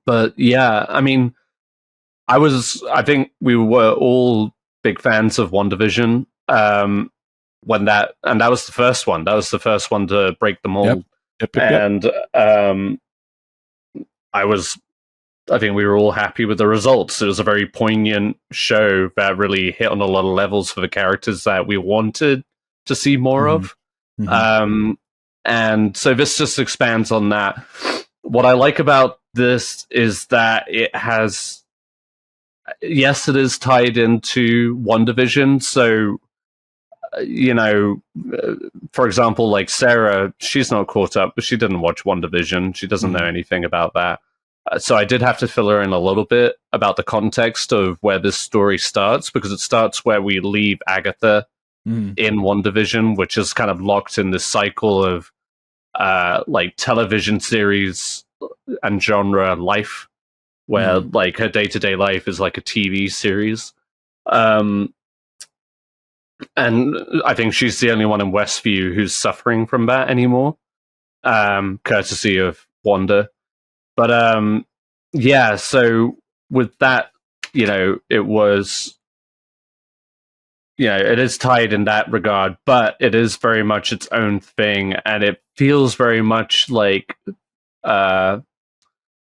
But yeah, I mean, I think we were all big fans of WandaVision. And that was the first one. That was the first one to break the mold. Yep. And I think we were all happy with the results. It was a very poignant show that really hit on a lot of levels for the characters that we wanted to see more of. And so this just expands on that. What I like about this is that it has, yes, it is tied into WandaVision. So, for example, like Sarah, she's not caught up, but she didn't watch WandaVision. She doesn't know anything about that. So I did have to fill her in a little bit about the context of where this story starts, because it starts where we leave Agatha in WandaVision, which is kind of locked in this cycle of like television series and genre life, where like her day-to-day life is like a TV series. And I think she's the only one in Westview who's suffering from that anymore, courtesy of Wanda. But yeah, so with that, it was, it is tied in that regard, but it is very much its own thing, and it feels very much like a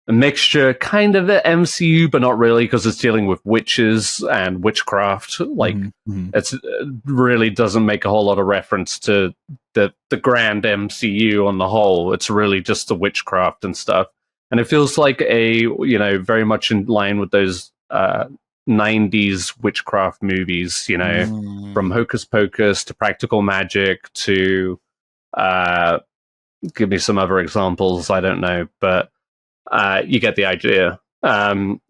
mixture, kind of at MCU, but not really, because it's dealing with witches and witchcraft. Like, it really doesn't make a whole lot of reference to the grand MCU on the whole. It's really just the witchcraft and stuff. And it feels like very much in line with those 90s witchcraft movies, from Hocus Pocus to Practical Magic to, give me some other examples, I don't know, but you get the idea. And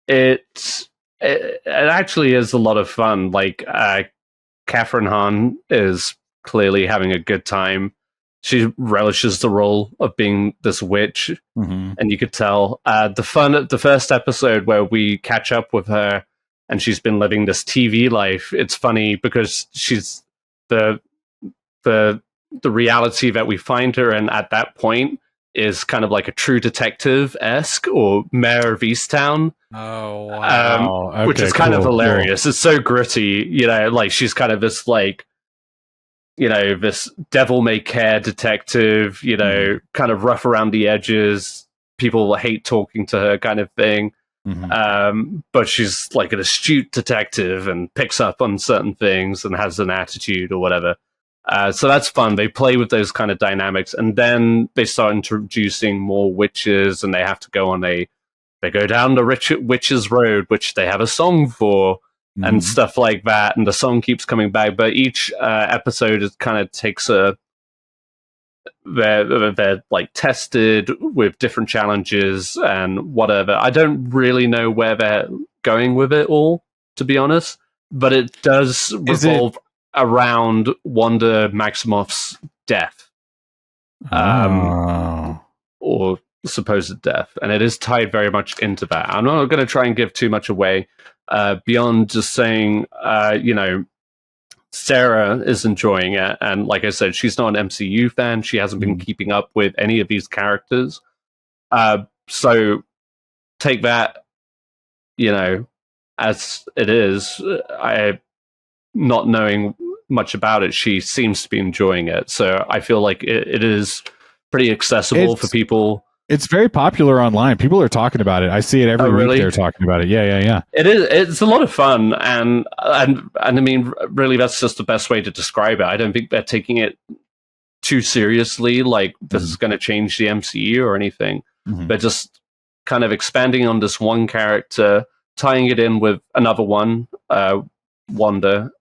it actually is a lot of fun. Like, Catherine Hahn is clearly having a good time. She relishes the role of being this witch, and you could tell. The first episode where we catch up with her, and she's been living this TV life. It's funny because she's the reality that we find her in at that point is kind of like a True Detective-esque or Mayor of Easttown. Oh, wow. Which is kind of hilarious. Cool. It's so gritty, like she's kind of this like, this devil-may-care detective, kind of rough around the edges. People will hate talking to her kind of thing. But she's like an astute detective and picks up on certain things and has an attitude or whatever. So that's fun. They play with those kind of dynamics, and then they start introducing more witches, and they have to go they go down the witches road, which they have a song for, and stuff like that. And the song keeps coming back, but each episode is kind of takes they're like tested with different challenges and whatever. I don't really know where they're going with it all, to be honest, but it does revolve around Wanda Maximoff's death, or supposed death, and it is tied very much into that. I'm not going to try and give too much away beyond just saying, Sarah is enjoying it, and like I said, she's not an MCU fan. She hasn't been keeping up with any of these characters, so take that, as it is. I, not knowing much about it, she seems to be enjoying it, so I feel like it is pretty accessible for people. It's very popular online. People are talking about it. I see it every week. They're talking about it. Yeah. It is. It's a lot of fun, and I mean, really, that's just the best way to describe it. I don't think they're taking it too seriously, like this is going to change the MCU or anything. They're just kind of expanding on this one character, tying it in with another one, Wanda.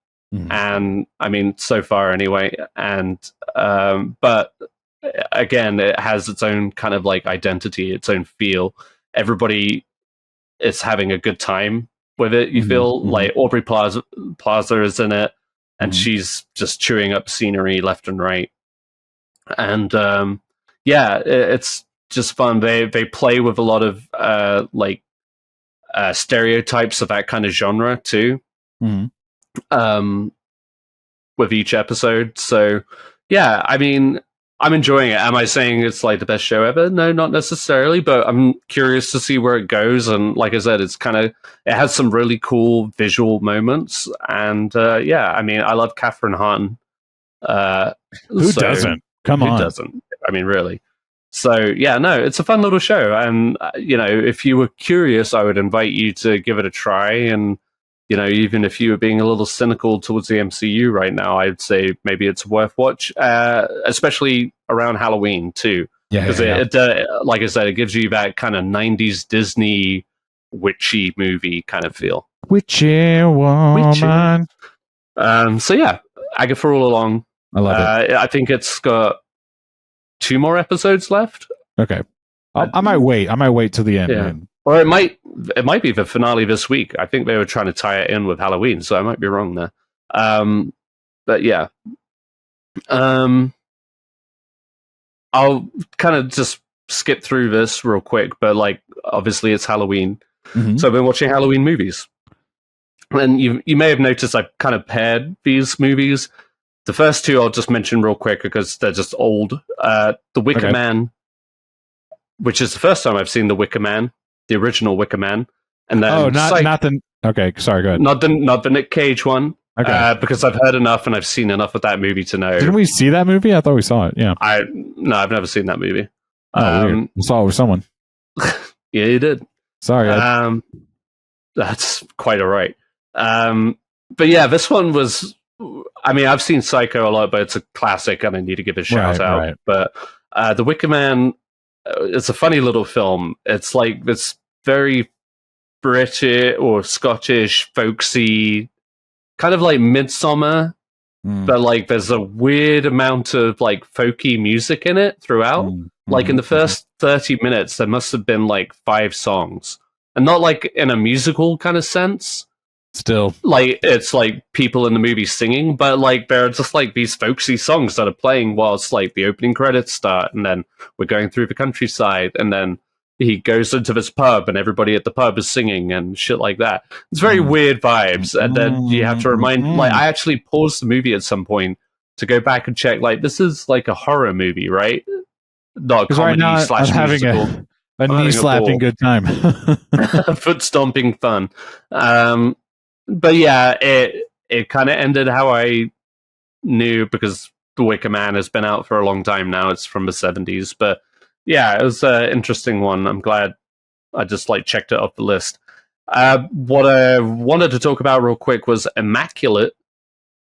And I mean, so far anyway, and but again, it has its own kind of like identity, its own feel. Everybody is having a good time with it. You feel like Aubrey Plaza is in it, and she's just chewing up scenery left and right. And yeah, it's just fun. They play with a lot of stereotypes of that kind of genre too. Mhm. With each episode. So yeah, I mean, I'm enjoying it. Am I saying it's like the best show ever? No, not necessarily, but I'm curious to see where it goes. And like I said, it has some really cool visual moments. And yeah, I mean, I love Catherine Hahn. Who doesn't? Come who on. doesn't? I mean, really. So yeah, no, it's a fun little show. And if you were curious, I would invite you to give it a try. And even if you were being a little cynical towards the MCU right now, I'd say maybe it's worth watch, especially around Halloween too. Yeah, Because it, like I said, it gives you that kind of 90s Disney witchy movie kind of feel. Witchy woman. So yeah, Agatha all along. I love it. I think it's got 2 more episodes left. Okay. I might wait. I might wait till the end. Yeah. Man. Or it might be the finale this week. I think they were trying to tie it in with Halloween, so I might be wrong there. But yeah. I'll kind of just skip through this real quick, but obviously it's Halloween. Mhm. So I've been watching Halloween movies. And you may have noticed I've kind of paired these movies. The first 2 I'll just mention real quick because they're just old. The Wicker Man, which is the first time I've seen The Wicker Man. The original Wicker Man, and then not the okay. Sorry, go ahead. Not the Nick Cage one, because I've heard enough and I've seen enough of that movie to know. Didn't we see that movie? I thought we saw it. Yeah. No, I've never seen that movie. Weird. We saw it with someone. Yeah, you did. Sorry. That's quite all right. But yeah, this one was. I mean, I've seen Psycho a lot, but it's a classic, and I need to give a shout out. Right. But The Wicker Man. It's a funny little film. It's like this very British or Scottish, folksy, kind of like Midsummer, but there's a weird amount of folky music in it throughout. In the first 30 minutes, there must have been 5 songs, and not in a musical kind of sense. Still, it's people in the movie singing, but there are just these folksy songs that are playing whilst the opening credits start, and then we're going through the countryside, and then he goes into this pub, and everybody at the pub is singing and shit like that. It's very weird vibes, and then you have to remind. I actually paused the movie at some point to go back and check. This is a horror movie, right? Not a comedy right now, / I'm musical. A knee slapping good time, foot stomping fun. But yeah, it kind of ended how I knew, because The Wicker Man has been out for a long time now. It's from the 70s. But yeah, it was an interesting one. I'm glad I just checked it off the list. What I wanted to talk about real quick was Immaculate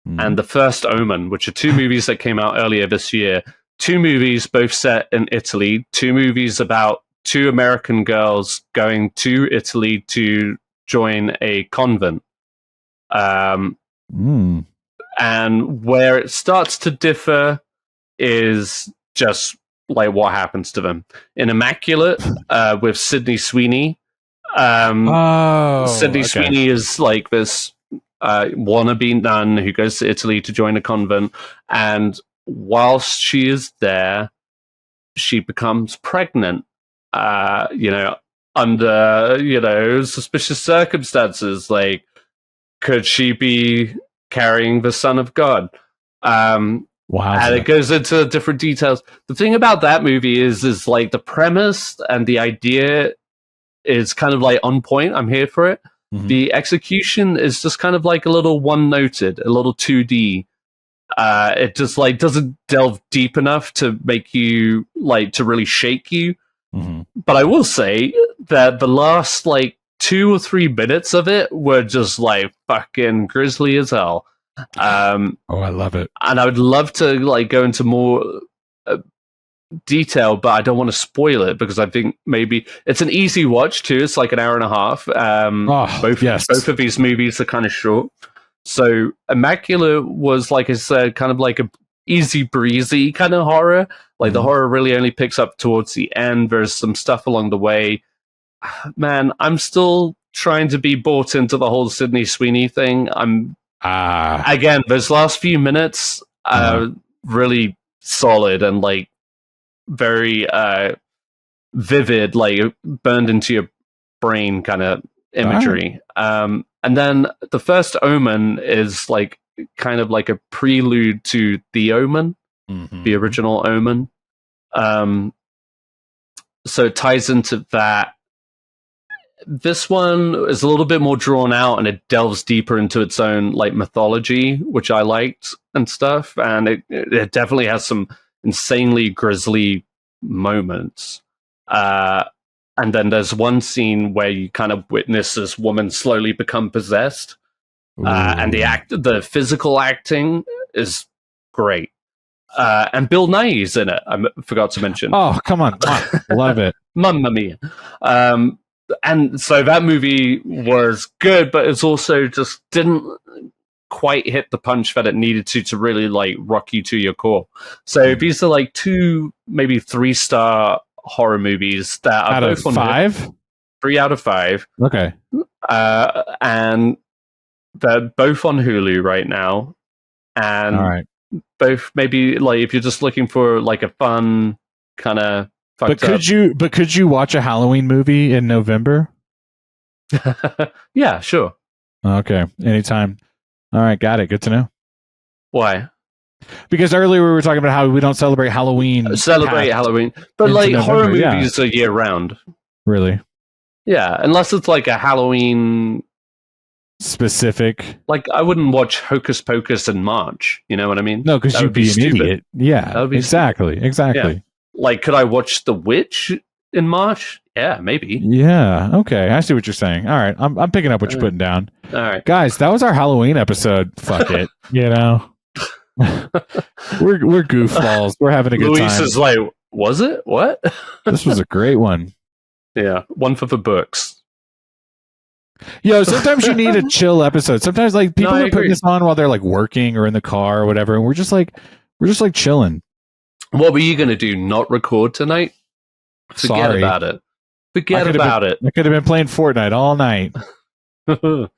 and The First Omen, which are 2 movies that came out earlier this year. 2 movies, both set in Italy. 2 movies about 2 American girls going to Italy to join a convent. And where it starts to differ is just what happens to them. In Immaculate, with Sydney Sweeney, Sydney Sweeney is this wannabe nun who goes to Italy to join a convent, and whilst she is there, she becomes pregnant, under suspicious circumstances. Could she be carrying the Son of God? Wow. And it goes into different details. The thing about that movie is the premise and the idea is kind of on point. I'm here for it. The execution is just kind of a little one-noted, a little 2D. It just doesn't delve deep enough to make you to really shake you. But I will say that the last 2 or 3 minutes of it were just fucking grisly as hell. I love it, and I would love to go into more detail, but I don't want to spoil it because I think maybe it's an easy watch too. It's an hour and a half. Both of these movies are kind of short. So Immaculate was, like I said, kind of a easy breezy kind of horror. The horror really only picks up towards the end. There's some stuff along the way. Man, I'm still trying to be bought into the whole Sydney Sweeney thing. Again, those last few minutes are really solid and very vivid, like burned into your brain kind of imagery. And then the first Omen is like kind of like a prelude to The Omen, the original Omen. So it ties into that. This one is a little bit more drawn out, and it delves deeper into its own like mythology, which I liked and stuff. And it definitely has some insanely grisly moments. And then there's one scene where you kind of witness this woman slowly become possessed, and the physical acting is great. And Bill Nighy's in it. I forgot to mention. Oh, come on. Love it. Mamma mia. And so that movie was good, but it's also just didn't quite hit the punch that it needed to really like rock you to your core. So these are like 2, maybe 3-star horror movies that are out both of 5? 3 out of 5. Okay. And they're both on Hulu right now. And all right. Both maybe like if you're just looking for like a fun kind of But could you watch a Halloween movie in November? Yeah, sure. Okay, anytime. All right, got it. Good to know. Why? Because earlier we were talking about how we don't celebrate Halloween. Halloween, but like November, horror movies are year round. Really? Yeah, unless it's like a Halloween specific. Like I wouldn't watch Hocus Pocus in March. You know what I mean? No, because you'd be an idiot. Yeah, that would be exactly. Yeah. Like, could I watch The Witch in March? Yeah, maybe. Yeah. Okay, I see what you're saying. All right, I'm picking up what you're putting down. All right, guys, that was our Halloween episode. Fuck it, you know. we're goofballs. We're having a good time. Luis is like, was it? What? This was a great one. Yeah, one for the books. Yo, sometimes you need a chill episode. Sometimes like people are putting this on while they're like working or in the car or whatever, and we're just like chilling. What were you going to do? Not record tonight? Forget about it. Forget about it. I could have been playing Fortnite all night. I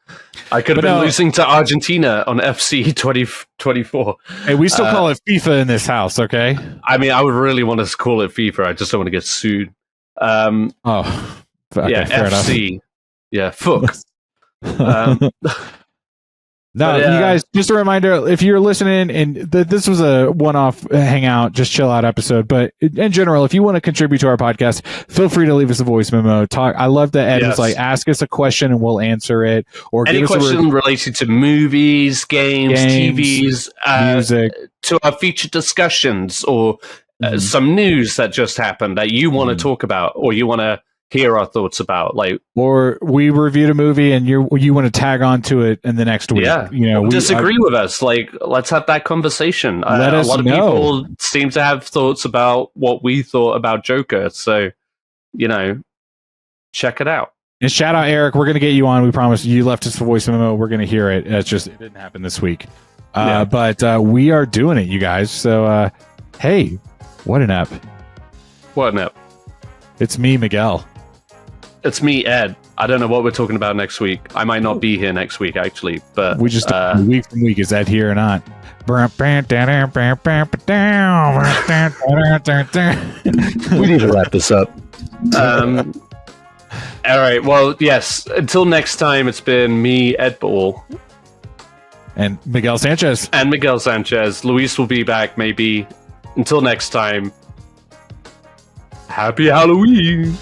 could have been losing to Argentina on FC 2024. Hey, we still call it FIFA in this house, okay? I mean, I would really want to call it FIFA. I just don't want to get sued. Okay, yeah, FC. Enough. Yeah, fuck. No, you guys, just a reminder, if you're listening, and this was a one-off hangout, just chill out episode, but in general, if you want to contribute to our podcast, feel free to leave us a voice memo. I love that Ed was like, ask us a question and we'll answer it. Or any question related to movies, games, TVs, music, to our featured discussions, or some news that just happened that you want to talk about, or you want to hear our thoughts about, like, or we reviewed a movie and you want to tag on to it in the next week. Yeah, you know, disagree with us. Like, let's have that conversation. Let us a lot of know. people seem to have thoughts about what we thought about Joker. So, you know, check it out. And shout out Eric. We're gonna get you on. We promise. You left us a voice memo. We're gonna hear it. It didn't happen this week. But we are doing it, you guys. So hey, what an ep. What an ep. It's me, Miguel. It's me, Ed. I don't know what we're talking about next week. I might not be here next week, actually. But we just week from week. Is Ed here or not? We need to wrap this up. All right. Well, yes. Until next time, it's been me, Ed Ball. And Miguel Sanchez. Luis will be back, maybe. Until next time. Happy Halloween.